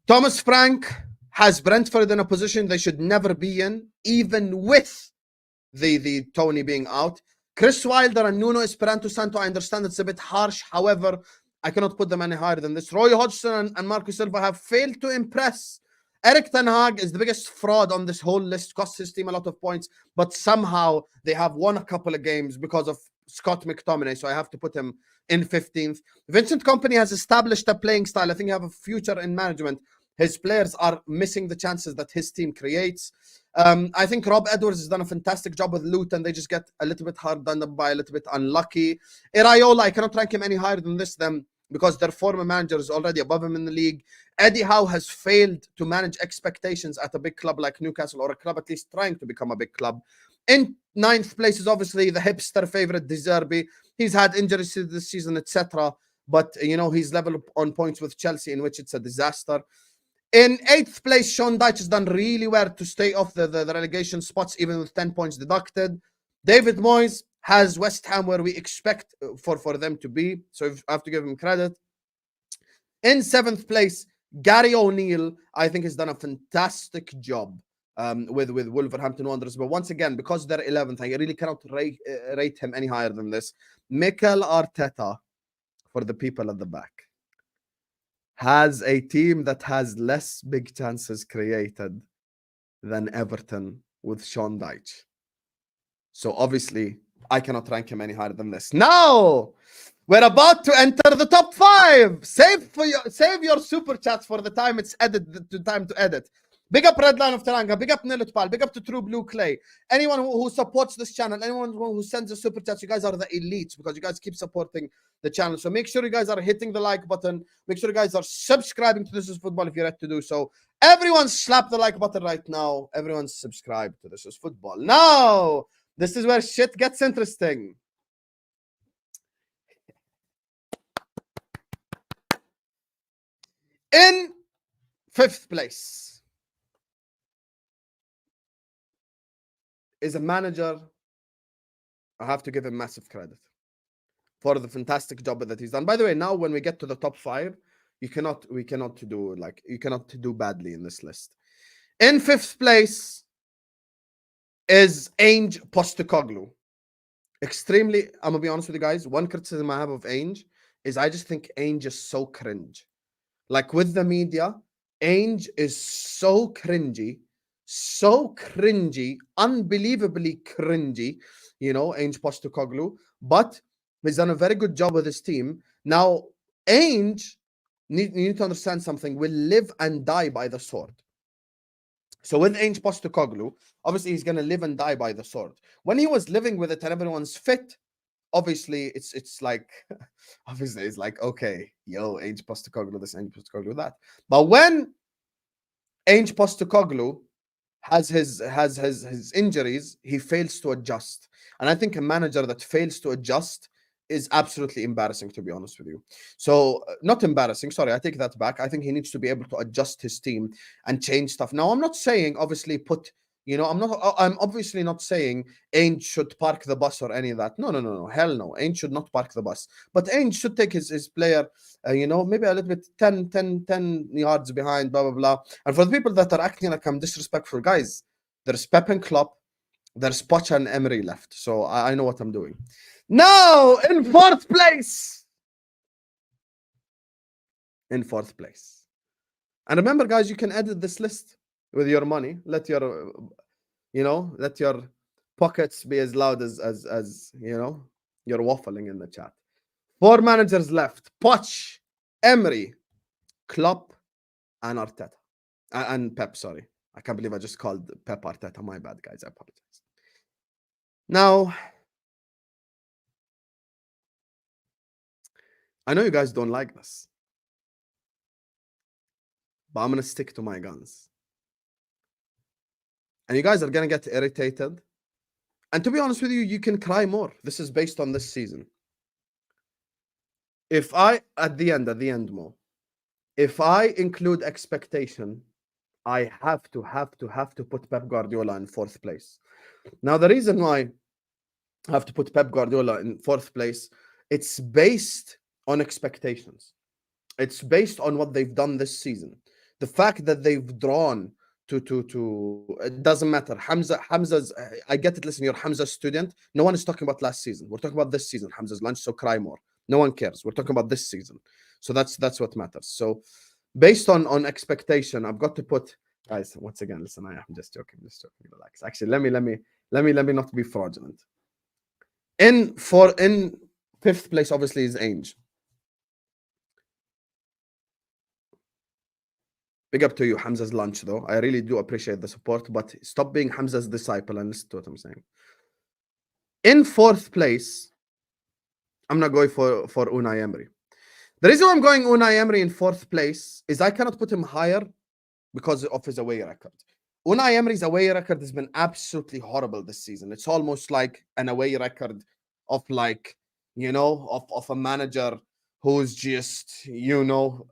Thomas Frank has Brentford in a position they should never be in, even with the Tony being out. Chris Wilder and Nuno Espirito Santo, I understand it's a bit harsh. However, I cannot put them any higher than this. Roy Hodgson and Marco Silva have failed to impress. Eric Ten Hag is the biggest fraud on this whole list, cost his team a lot of points, but somehow they have won a couple of games because of Scott McTominay, so I have to put him in 15th. Vincent Kompany has established a playing style. I think he have a future in management. His players are missing the chances that his team creates. I think Rob Edwards has done a fantastic job with Luton. They just get a little bit hard done by, a little bit unlucky. Iraola, I cannot rank him any higher than this, because their former manager is already above him in the league. Eddie Howe has failed to manage expectations at a big club like Newcastle, or a club at least trying to become a big club. In 9th place is obviously the hipster favorite, Zerbi. He's had injuries this season, etc. But, you know, he's level on points with Chelsea, in which it's a disaster. In 8th place, Sean Dyche has done really well to stay off the relegation spots, even with 10 points deducted. David Moyes has West Ham where we expect for them to be. So I have to give him credit. In 7th place, Gary O'Neill, I think, has done a fantastic job with Wolverhampton Wanderers. But once again, because they're 11th, I really cannot rate him any higher than this. Mikel Arteta, for the people at the back, has a team that has less big chances created than Everton with Sean Dyche. So obviously, I cannot rank him any higher than this. Now, we're about to enter the top 5. Save your super chats for the time it's time to edit. Big up Redline of Teranga. Big up Nilutpal. Big up to True Blue Clay. Anyone who supports this channel, anyone who sends a super chat, you guys are the elites because you guys keep supporting the channel. So make sure you guys are hitting the like button. Make sure you guys are subscribing to This Is Football if you're ready to do so. Everyone slap the like button right now. Everyone subscribe to This Is Football. Now, this is where shit gets interesting. In 5th place is a manager. I have to give him massive credit for the fantastic job that he's done. By the way, now when we get to the top 5, we cannot do badly in this list. In 5th place is Ange Postecoglou. Extremely, I'm gonna be honest with you guys. One criticism I have of Ange is I just think Ange is so cringe. Like with the media, Ange is so cringy, so cringy, unbelievably cringy, you know, Ange Postecoglou, but he's done a very good job with his team. Now, Ange, you need to understand something, will live and die by the sword. So with Ange Postecoglou, obviously he's going to live and die by the sword. When he was living with it and everyone's fit, obviously it's like, obviously it's like, okay, yo, Ange Postecoglou this, Ange Postecoglou that. But when Ange Postecoglou has his injuries, he fails to adjust. And I think a manager that fails to adjust is absolutely embarrassing, to be honest with you. So not embarrassing, sorry, I take that back. I think he needs to be able to adjust his team and change stuff. Now, I'm not saying obviously put, you know, I'm obviously not saying Ainge should park the bus or any of that. No, hell no. Ainge should not park the bus. But Ainge should take his player, you know, maybe a little bit 10 yards behind, blah, blah, blah. And for the people that are acting like I'm disrespectful, guys, there's Pep and Klopp, there's Poch and Emery left. So I know what I'm doing. Now, in fourth place. In fourth place. And remember, guys, you can edit this list with your money. Let your, you know, let your pockets be as loud as you know, you're waffling in the chat. 4 managers left. Poch, Emery, Klopp, and Arteta. And Pep, sorry. I can't believe I just called Pep Arteta. My bad, guys. I apologize. Now, I know you guys don't like this, but I'm going to stick to my guns. And you guys are going to get irritated. And to be honest with you, you can cry more. This is based on this season. If I, at the end, Mo, if I include expectation, I have to put Pep Guardiola in fourth place. Now, the reason why I have to put Pep Guardiola in fourth place, it's based on expectations. It's based on what they've done this season. The fact that they've drawn to it doesn't matter. Hamza's, I get it. Listen, you're Hamza's student. No one is talking about last season. We're talking about this season. Hamza's lunch, so cry more. No one cares. We're talking about this season. So that's what matters. So based on expectation, I've got to put, guys, once again, listen, I'm just joking. Relax. Actually, let me not be fraudulent. In fifth place, obviously, is Ange. Big up to you, Hamza's lunch, though. I really do appreciate the support, but stop being Hamza's disciple and listen to what I'm saying. In fourth place, I'm not going for Unai Emery. The reason why I'm going Unai Emery in fourth place is I cannot put him higher because of his away record. Unai Emery's away record has been absolutely horrible this season. It's almost like an away record of, like, you know, of a manager who's just, you know,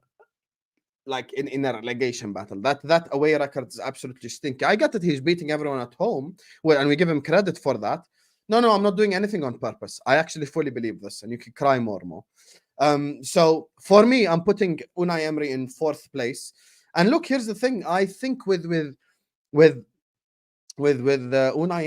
like in a relegation battle. That away record is absolutely stinky. I get that he's beating everyone at home, well, and we give him credit for that. No, I'm not doing anything on purpose. I actually fully believe this, and you can cry more. So for me, I'm putting Unai Emery in fourth place. And look, here's the thing. I think with Unai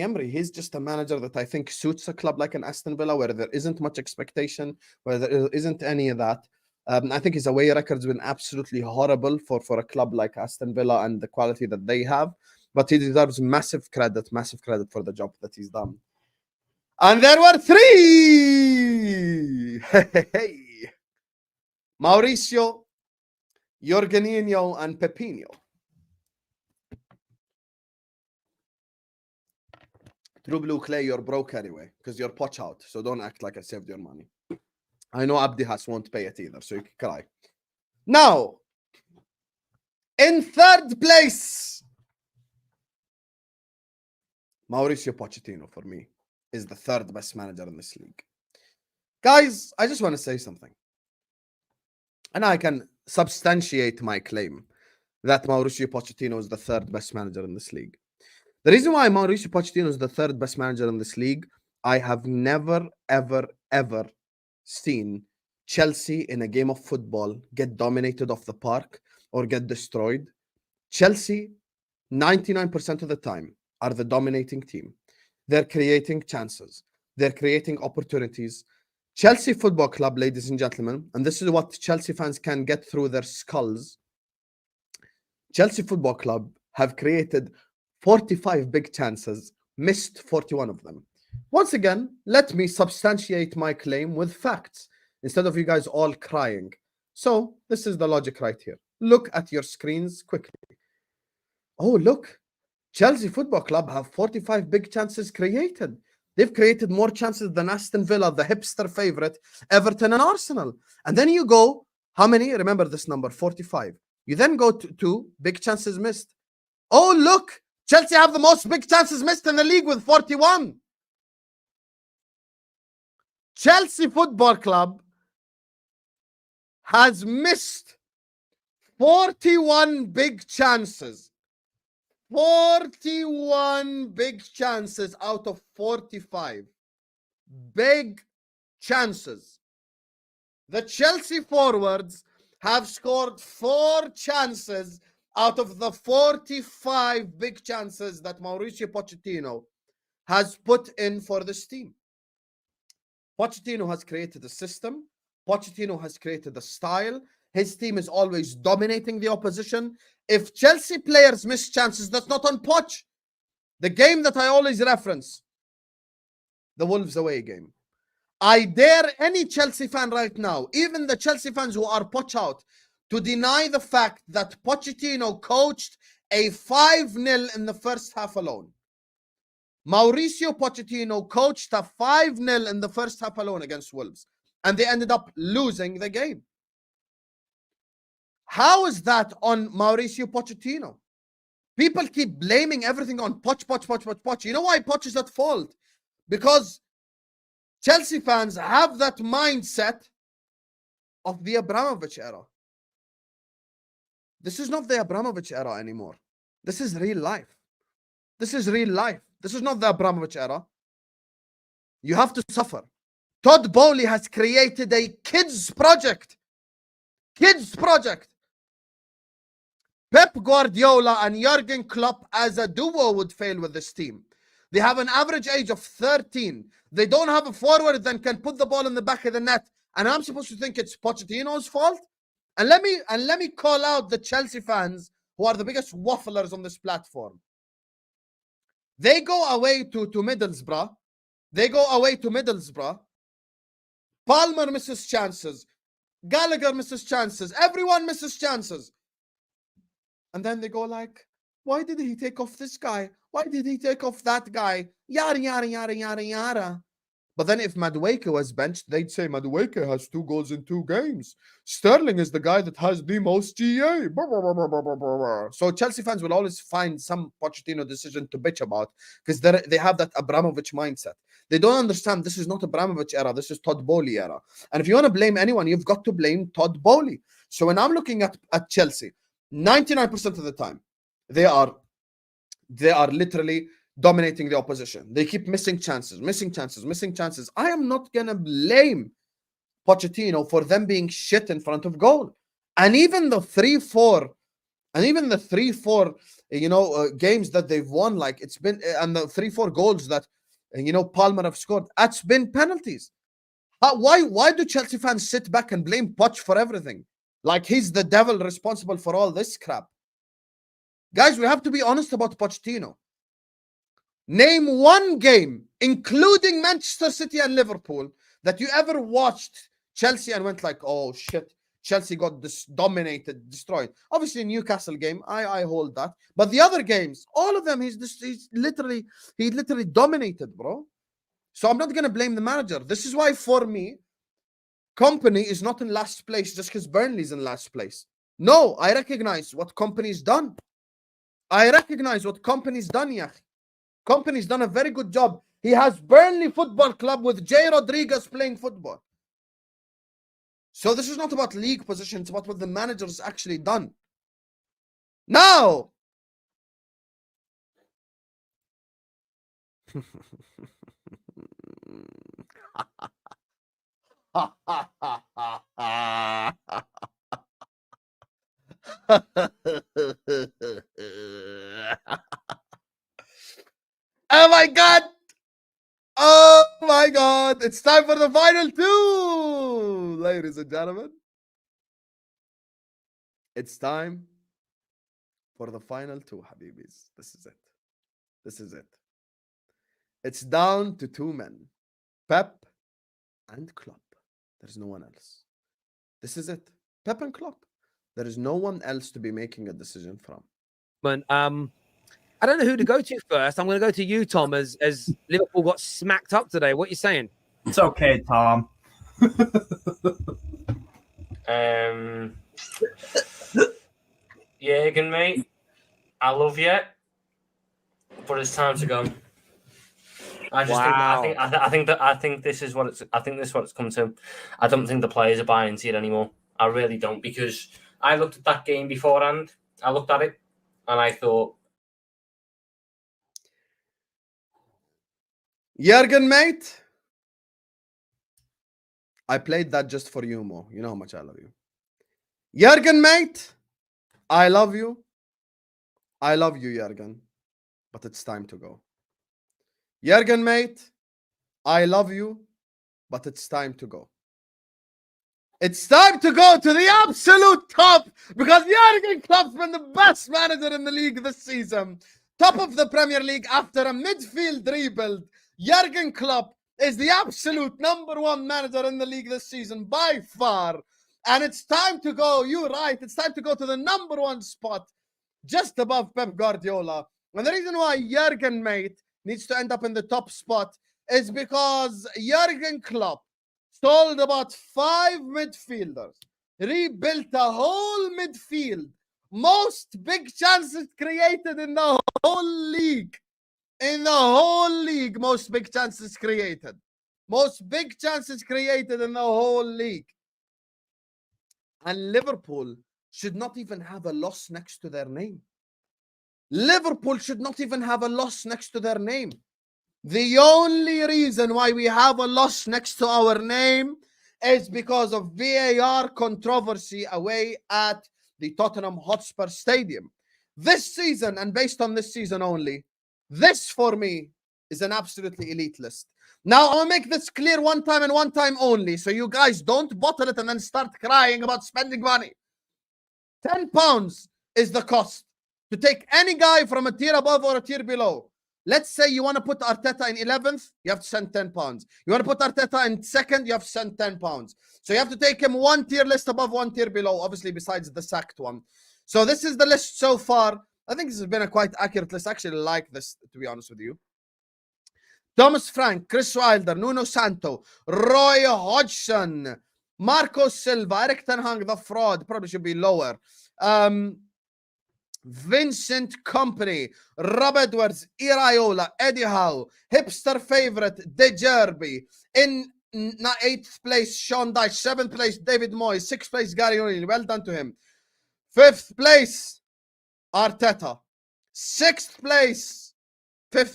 Emery, he's just a manager that I think suits a club like an Aston Villa, where there isn't much expectation, where there isn't any of that. I think his away record's been absolutely horrible for a club like Aston Villa and the quality that they have. But he deserves massive credit for the job that he's done. And there were 3! Mauricio, Jorginho, and Pepinho. True Blue Clay, you're broke anyway, because you're Poch out. So don't act like I saved your money. I know Abdihas won't pay it either, so you can cry. Now, in third place, Mauricio Pochettino, for me, is the third best manager in this league. Guys, I just want to say something. And I can substantiate my claim that Mauricio Pochettino is the third best manager in this league. The reason why Mauricio Pochettino is the third best manager in this league, I have never, ever seen Chelsea in a game of football get dominated off the park or get destroyed. Chelsea, 99% of the time, are the dominating team. They're creating chances. They're creating opportunities. Chelsea Football Club, ladies and gentlemen, and this is what Chelsea fans can get through their skulls. Chelsea Football Club have created 45 big chances, missed 41 of them. Once again, let me substantiate my claim with facts instead of you guys all crying. So, this is the logic right here. Look at your screens quickly. Oh, look. Chelsea Football Club have 45 big chances created. They've created more chances than Aston Villa, the hipster favorite, Everton, and Arsenal. And then you go, how many? Remember this number, 45. You then go to big chances missed. Oh, look. Chelsea have the most big chances missed in the league with 41. Chelsea Football Club has missed 41 big chances. 41 big chances out of 45. Big chances. The Chelsea forwards have scored 4 chances out of the 45 big chances that Mauricio Pochettino has put in for this team. Pochettino has created a system. Pochettino has created a style. His team is always dominating the opposition. If Chelsea players miss chances, that's not on Poch. The game that I always reference, the Wolves away game. I dare any Chelsea fan right now, even the Chelsea fans who are Poch out, to deny the fact that Pochettino coached a 5-0 in the first half alone. Mauricio Pochettino coached a 5-0 in the first half alone against Wolves, and they ended up losing the game. How is that on Mauricio Pochettino? People keep blaming everything on Poch. You know why Poch is at fault? Because Chelsea fans have that mindset of the Abramovich era. This is not the Abramovich era anymore. This is real life. This is real life. This is not the Abramovich era. You have to suffer. Todd Bowley has created a kids project. Kids project. Pep Guardiola and Jurgen Klopp as a duo would fail with this team. They have an average age of 13. They don't have a forward that can put the ball in the back of the net. And I'm supposed to think it's Pochettino's fault? And let me call out the Chelsea fans who are the biggest wafflers on this platform. They go away to Middlesbrough. Palmer misses chances. Gallagher misses chances. Everyone misses chances. And then they go like, why did he take off this guy? Why did he take off that guy? Yada, yada, yada, yada, yada. But then if Madueke was benched, they'd say Madueke has 2 goals in 2 games. Sterling is the guy that has the most GA. So Chelsea fans will always find some Pochettino decision to bitch about because they have that Abramovich mindset. They don't understand this is not Abramovich era. This is Todd Bowley era. And if you want to blame anyone, you've got to blame Todd Bowley. So when I'm looking at Chelsea, 99% of the time, they are literally dominating the opposition. They keep missing chances. I am not going to blame Pochettino for them being shit in front of goal. And even the 3-4, games that they've won, like it's been, and the 3-4 goals that, Palmer have scored, that's been penalties. Why do Chelsea fans sit back and blame Poch for everything? Like he's the devil responsible for all this crap. Guys, we have to be honest about Pochettino. Name one game, including Manchester City and Liverpool, that you ever watched Chelsea and went like, oh shit, Chelsea got dominated, destroyed. Obviously, Newcastle game, I hold that. But the other games, all of them, he literally dominated, bro. So I'm not going to blame the manager. This is why, for me, Company is not in last place just because Burnley's in last place. No, I recognize what Company's done. Yeah. Company's done a very good job. He has Burnley Football Club with Jay Rodriguez playing football. So this is not about league position. It's about what the manager's actually done. Now, oh my God. Oh my God. It's time for the final 2, ladies and gentlemen. It's time for the final 2, Habibis. This is it. This is it. It's down to two men, Pep and Klopp. There's no one else. This is it. Pep and Klopp. There is no one else to be making a decision from. I don't know who to go to first. I'm going to go to you, Tom, as Liverpool got smacked up today. What are you saying? It's okay, Tom. Jürgen, mate, I love you, but it's time to go. I think this is what it's come to. I don't think the players are buying into it anymore. I really don't, because I looked at that game beforehand. I looked at it and I thought, Jürgen, mate, I played that just for you, Mo. You know how much I love you. Jürgen, mate, I love you. I love you, Jürgen, but it's time to go. Jürgen, mate, I love you, but it's time to go. It's time to go to the absolute top, because Jürgen Klopp's been the best manager in the league this season. Top of the Premier League after a midfield rebuild. Jürgen Klopp is the absolute #1 manager in the league this season by far. And it's time to go, you're right, it's time to go to the #1 spot, just above Pep Guardiola. And the reason why Jürgen, mate, needs to end up in the top spot is because Jürgen Klopp sold about 5 midfielders, rebuilt a whole midfield, most big chances created in the whole league. In the whole league, most big chances created. Most big chances created in the whole league. And Liverpool should not even have a loss next to their name. Liverpool should not even have a loss next to their name. The only reason why we have a loss next to our name is because of VAR controversy away at the Tottenham Hotspur Stadium. This season, and based on this season only, this for me is an absolutely elite list. Now, I'll make this clear one time and one time only, so you guys don't bottle it and then start crying about spending money. £10 is the cost to take any guy from a tier above or a tier below. Let's say you want to put Arteta in 11th, you have to send £10. You want to put Arteta in 2nd, you have to send £10. So you have to take him 1 tier list above, 1 tier below, obviously besides the sacked one. So this is the list so far. I think this has been a quite accurate list. I actually like this, to be honest with you. Thomas Frank, Chris Wilder, Nuno Santo, Roy Hodgson, Marco Silva, Eric Ten Hag, the fraud, probably should be lower. Vincent Company, Rob Edwards, Iraola, Eddie Howe, hipster favorite, De Zerbi. In 8th place, Sean Dyche. 7th place, David Moyes. 6th place, Gary O'Neill. Well done to him. 5th place, Arteta. 5th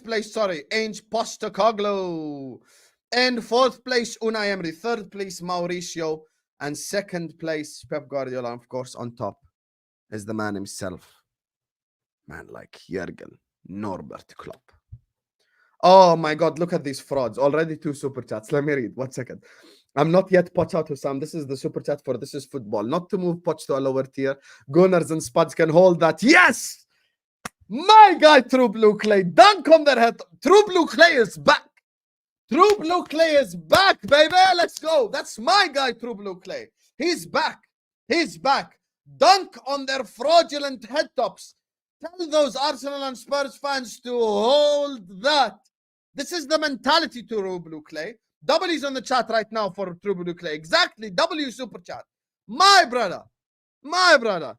place, sorry, Ange Postecoglou. In 4th place, Unai Emery. 3rd place, Mauricio. And 2nd place, Pep Guardiola. Of course, on top is the man himself. Man like Jürgen Norbert Klopp. Oh my God, look at these frauds. Already 2 super chats. Let me read. 1 second. I'm not yet Poch out to Sam. This is the super chat for This Is Football. Not to move Poch to a lower tier. Gunners and Spuds can hold that. Yes! My guy, True Blue Clay. Dunk on their head. True Blue Clay is back. True Blue Clay is back, baby. Let's go. That's my guy, True Blue Clay. He's back. He's back. Dunk on their fraudulent head tops. Tell those Arsenal and Spurs fans to hold that. This is the mentality to True Blue Clay. W's on the chat right now for True Blue Clay. Exactly. W super chat. My brother. My brother.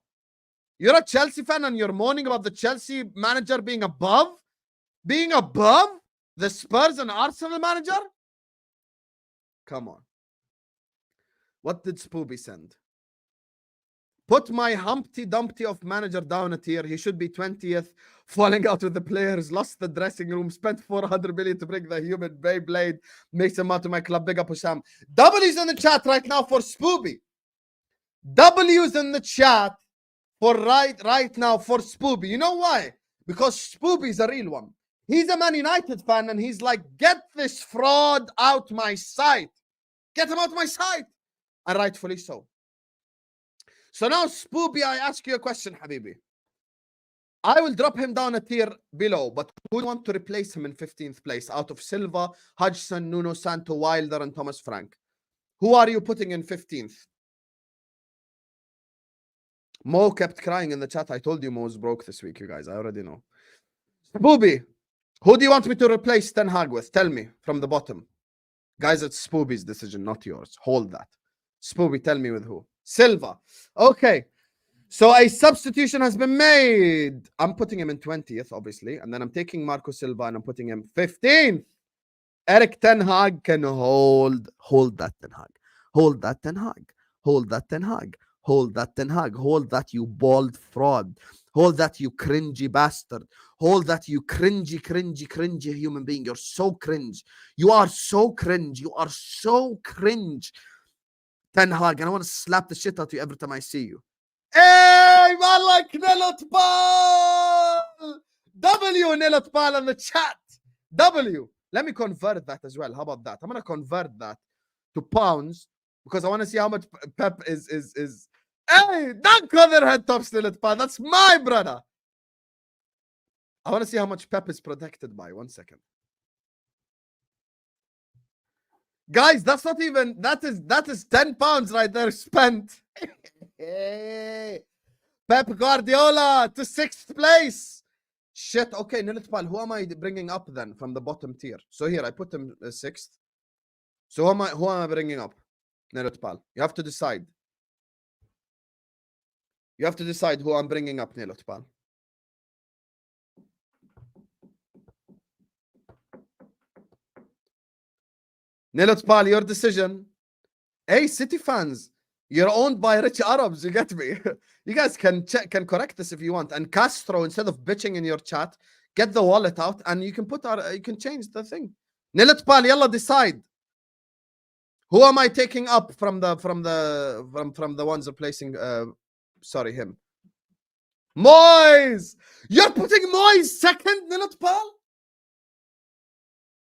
You're a Chelsea fan and you're moaning about the Chelsea manager being above the Spurs and Arsenal manager? Come on. What did Spoopy send? Put my Humpty Dumpty of manager down a tier. He should be 20th. Falling out with the players. Lost the dressing room. Spent 400 million to bring the human Beyblade. Makes him out to my club. Big up Hussam. W's in the chat right now for Spoopy. W's in the chat for right now for Spoopy. You know why? Because Spoopy's a real one. He's a Man United fan and he's like, get this fraud out my sight. Get him out my sight. And rightfully so. So now, Spoopy, I ask you a question, Habibi. I will drop him down a tier below, but who do you want to replace him in 15th place out of Silva, Hodgson, Nuno Santo, Wilder, and Thomas Frank? Who are you putting in 15th? Mo kept crying in the chat. I told you Mo's broke this week, you guys. I already know. Spooby, who do you want me to replace Ten Hag with? Tell me from the bottom. Guys, it's Spooby's decision, not yours. Hold that. Spooby, tell me with who. Silva. Okay. So a substitution has been made. I'm putting him in 20th, obviously. And then I'm taking Marco Silva and I'm putting him 15th. Eric Ten Hag can hold that Ten Hag. Hold that Ten Hag. Hold that Ten Hag. Hold that Ten Hag. Hold that, you bald fraud. Hold that, you cringy bastard. Hold that, you cringy human being. You're so cringe. You are so cringe. You are so cringe. Ten Hag. And I want to slap the shit out of you every time I see you. Hey, man, like Nilot Ball! W Nilot Ball in the chat. W. Let me convert that as well. How about that? I'm going to convert that to pounds because I want to see how much Pep is. Hey, don't call their head tops, Nilot Ball. That's my brother. I want to see how much Pep is protected by. 1 second. Guys, that's not even, that is 10 pounds right there spent. Hey. Pep Guardiola to 6th place. Shit. Okay, Nilitpal, who am I bringing up then from the bottom tier? So here, I put him 6th. So who am I bringing up? Nilitpal. You have to decide. You have to decide who I'm bringing up, Nilitpal. Nilitpal, your decision. Hey, City fans. You're owned by rich Arabs, you get me? You guys can correct this if you want. And Castro, instead of bitching in your chat, get the wallet out and you can you can change the thing. Nilitpal, yalla, decide. Who am I taking up from the ones replacing sorry, him? Moyes! You're putting Moyes second, Nilitpal?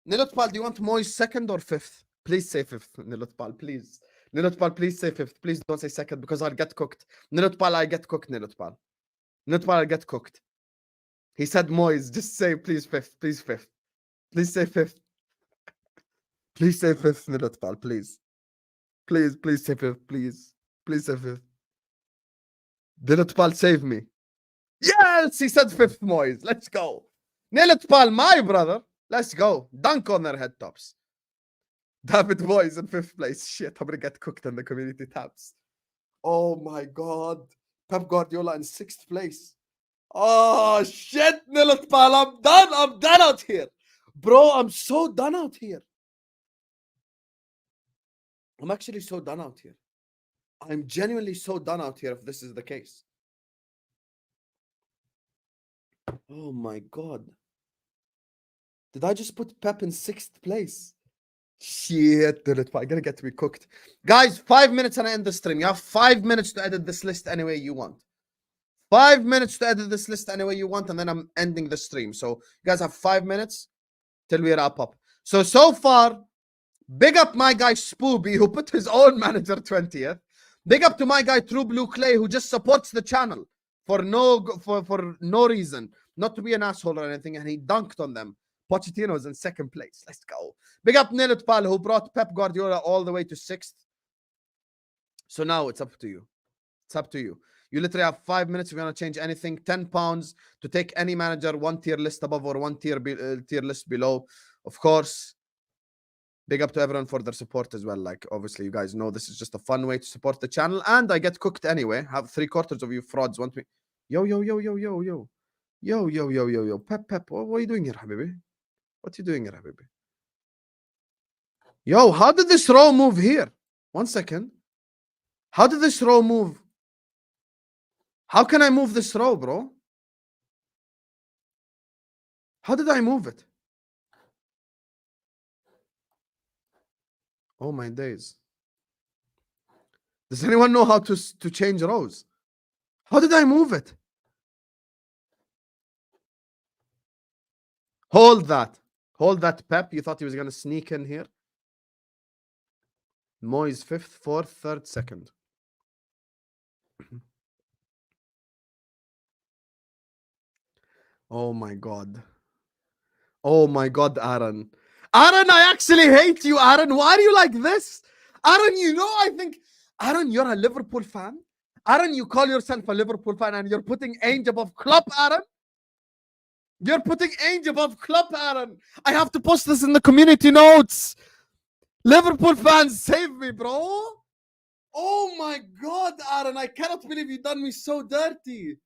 Nilitpal, do you want Moyes 2nd or 5th? Please say 5th, Nilitpal, please. Nilitpal, please say 5th. Please don't say 2nd because I'll get cooked. Nilitpal, I get cooked, Nilitpal. Nilitpal, I'll get cooked. He said Moyes. Just say, please, 5th. Please, 5th. Please say 5th. Please say 5th, Nilitpal, please. Please say 5th, please. Please say 5th. Nilitpal, save me. Yes, he said 5th, Moyes. Let's go. Nilitpal, my brother. Let's go. Dunk on their head tops. David Moyes in 5th place. Shit, I'm gonna get cooked in the community tabs. Oh my god. Pep Guardiola in 6th place. Oh shit, Nilitpal. I'm done. I'm done out here. Bro, I'm so done out here. I'm actually so done out here. I'm genuinely so done out here if this is the case. Oh my god. Did I just put Pep in 6th place? Shit, I'm gonna get to be cooked. Guys, 5 minutes and I end the stream. You have 5 minutes to edit this list any way you want. 5 minutes to edit this list any way you want, and then I'm ending the stream. So you guys have 5 minutes till we wrap up. So far, big up my guy Spooby, who put his own manager 20th. Big up to my guy True Blue Clay, who just supports the channel for no reason, not to be an asshole or anything, and he dunked on them. Pochettino's in 2nd place. Let's go. Big up Nilitpal, who brought Pep Guardiola all the way to 6th. So now it's up to you. It's up to you. You literally have 5 minutes if you want to change anything. 10 pounds to take any manager, 1 tier list above or 1 tier list below. Of course, big up to everyone for their support as well. Like, obviously, you guys know this is just a fun way to support the channel. And I get cooked anyway. Have 3/4 of you frauds want me. Yo. Pep. What are you doing here, Habibi? What are you doing here, Habibi? Yo, how did this row move here? 1 second. How did this row move? How can I move this row, bro? How did I move it? Oh my days. Does anyone know how to change rows? How did I move it? Hold that. Hold that, Pep. You thought he was going to sneak in here? Moyes 5th, 4th, 3rd, 2nd. Oh my god. Oh my god, Aaron. Aaron, I actually hate you, Aaron. Why are you like this? Aaron, you know, I think, Aaron, you're a Liverpool fan. Aaron, you call yourself a Liverpool fan and you're putting Ange above Klopp, Aaron. You're putting Ange above Klopp, Aaron. I have to post this in the community notes. Liverpool fans, save me, bro. Oh my god, Aaron. I cannot believe you done me so dirty.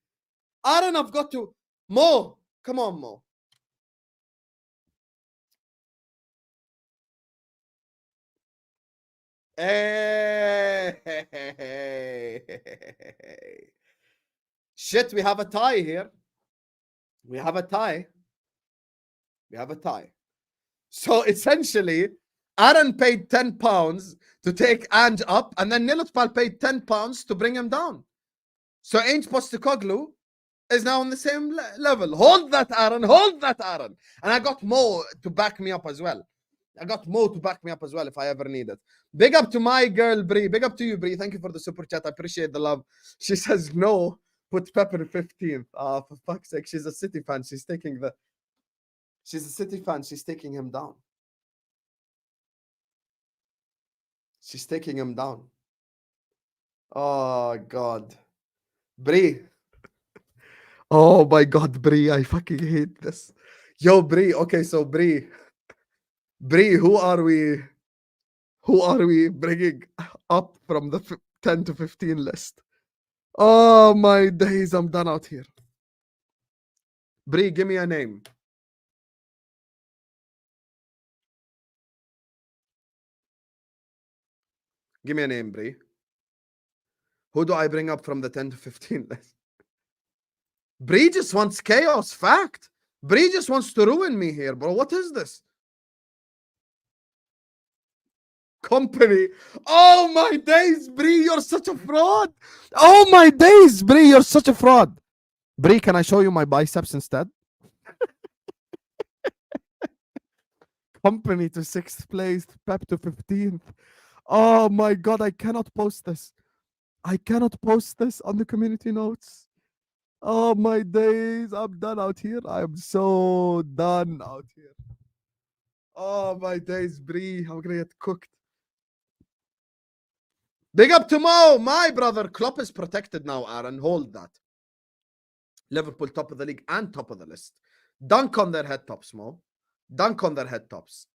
Aaron, I've got to. Mo, come on, Mo. Hey. Shit, we have a tie here. We have a tie. We have a tie. So essentially, Aaron paid £10 to take Ange up, and then Nilotpal paid £10 to bring him down. So Ange Postecoglou is now on the same level. Hold that, Aaron. Hold that, Aaron. And I got Mo to back me up as well. I got Mo to back me up as well if I ever need it. Big up to my girl, Bree. Big up to you, Bree. Thank you for the super chat. I appreciate the love. She says no. Put Pepper 15th. For fuck's sake. She's a City fan. She's a City fan. She's taking him down. She's taking him down. Oh, God. Bree. Oh, my God, Bree. I fucking hate this. Yo, Bree. Okay, so Bree. Bree, who are we bringing up from the 10 to 15 list? Oh, my days. I'm done out here. Bree, give me a name. Give me a name, Bree. Who do I bring up from the 10 to 15 list? Bree just wants chaos, fact. Bree just wants to ruin me here, bro. What is this? Company. Oh, my days, Bree, you're such a fraud. Oh, my days, Bree, you're such a fraud. Bree, can I show you my biceps instead? Company to 6th place, Pep to 15th. Oh my god, I cannot post this. I cannot post this on the community notes. Oh my days, I'm done out here. I'm so done out here. Oh my days, Bree, I'm gonna get cooked. Big up to Mo, my brother. Klopp is protected now, Aaron. Hold that. Liverpool top of the league and top of the list. Dunk on their head tops, Mo. Dunk on their head tops.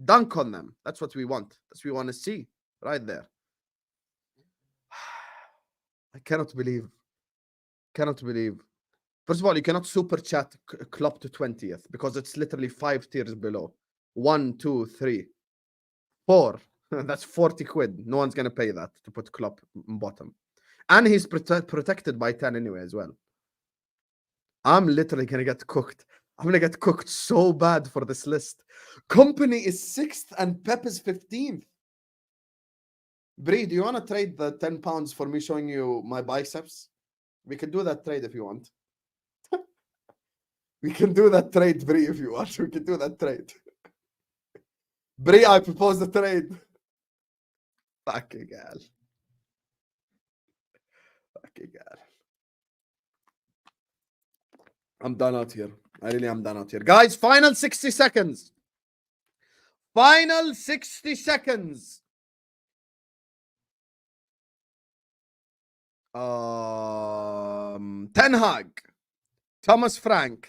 Dunk on them. That's what we want. That's what we want to see. Right there. I cannot believe. Cannot believe. First of all, you cannot super chat Klopp to 20th because it's literally 5 tiers below. 1, 2, 3, 4. That's 40 quid. No one's going to pay that to put Klopp bottom. And he's protected by 10 anyway as well. I'm literally going to get cooked. I'm going to get cooked so bad for this list. Company is 6th and Pep is 15th. Bree, do you want to trade the £10 for me showing you my biceps? We can do that trade if you want. We can do that trade, Bree, if you want. We can do that trade. Bree, I propose the trade. Fucking hell. Fucking hell. I'm done out here. I really am done out here. Guys, final 60 seconds. Final 60 seconds. Ten Hag. Thomas Frank.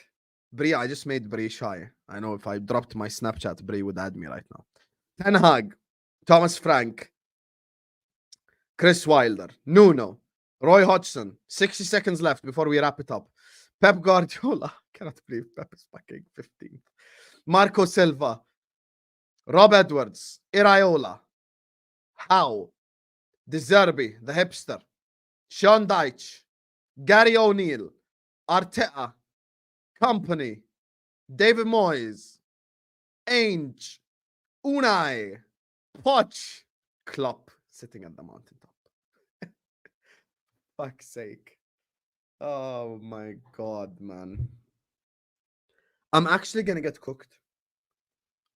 Bree, I just made Bree shy. I know if I dropped my Snapchat, Bree would add me right now. Ten Hag. Thomas Frank. Chris Wilder. Nuno. Roy Hodgson. 60 seconds left before we wrap it up. Pep Guardiola. I cannot believe Pep is fucking 15th. Marco Silva. Rob Edwards. Iraola. Howe. De Zerbi, the hipster. Sean Dyche. Gary O'Neill. Arteta. Company. David Moyes. Ange. Unai. Poch. Klopp. Sitting at the mountaintop. Fuck's sake. Oh my god, man. I'm actually gonna get cooked.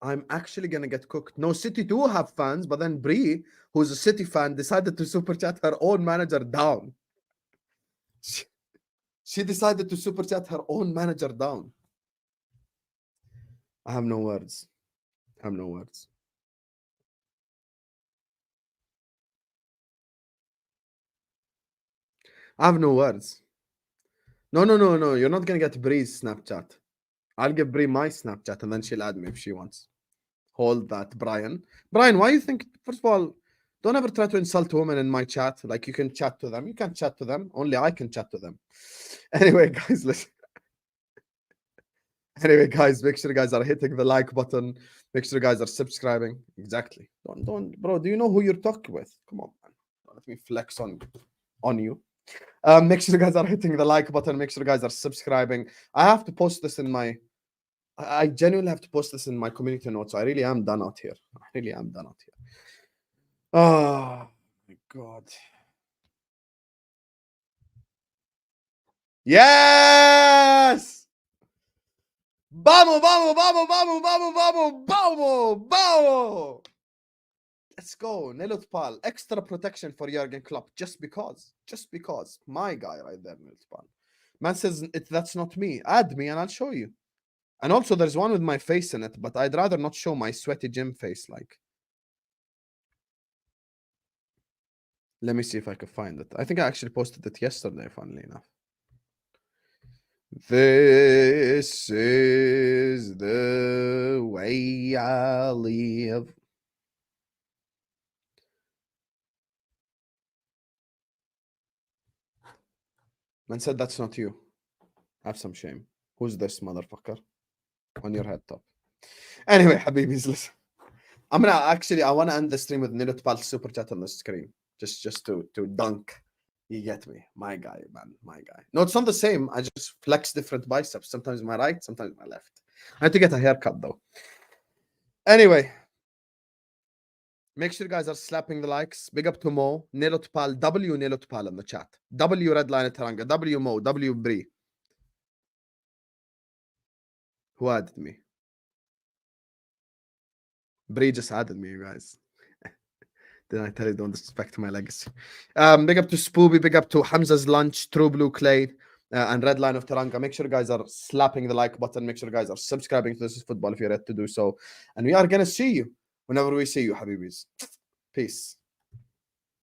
I'm actually gonna get cooked. No, City do have fans, but then Bree, who's a City fan, decided to super chat her own manager down. She decided to super chat her own manager down. I have no words. I have no words. I have no words. No. You're not going to get Bree's Snapchat. I'll give Bree my Snapchat and then she'll add me if she wants. Hold that, Brian. Brian, why you think, first of all, don't ever try to insult women in my chat. Like, you can chat to them. You can't chat to them. Only I can chat to them. Anyway, guys, listen. Anyway, guys, make sure you guys are hitting the like button. Make sure you guys are subscribing. Exactly. Don't, bro. Do you know who you're talking with? Come on, man. Don't let me flex on you. Make sure you guys are hitting the like button. Make sure you guys are subscribing. I have to post this in my. I genuinely have to post this in my community notes. I really am done out here. I really am done out here. Oh my god. Yes! Vamos! Let's go. Nilutpal. Extra protection for Jurgen Klopp. Just because. My guy right there, Nilutpal. Man says, that's not me. Add me and I'll show you. And also there's one with my face in it, but I'd rather not show my sweaty gym face. Like, let me see if I can find it. I think I actually posted it yesterday, funnily enough. This is the way I live. Man said that's not you. Have some shame. Who's this motherfucker? On your head top. Anyway, Habibis, listen. I want to end the stream with Nilutpal super chat on the screen. Just to dunk. You get me? My guy, man. My guy. No, it's not the same. I just flex different biceps. Sometimes my right, sometimes my left. I have to get a haircut, though. Anyway. Make sure you guys are slapping the likes. Big up to Mo. Nilutpal. W Nilutpal in the chat. W Redline Taranga. W Mo. W Bree. Who added me? Bree just added me, you guys. Did I tell you don't disrespect my legacy? Big up to Spooby, big up to Hamza's Lunch, True Blue Clay, and Red Line of Taranga. Make sure you guys are slapping the like button. Make sure you guys are subscribing to This Is Football if you're ready to do so. And we are going to see you whenever we see you, Habibis. Peace.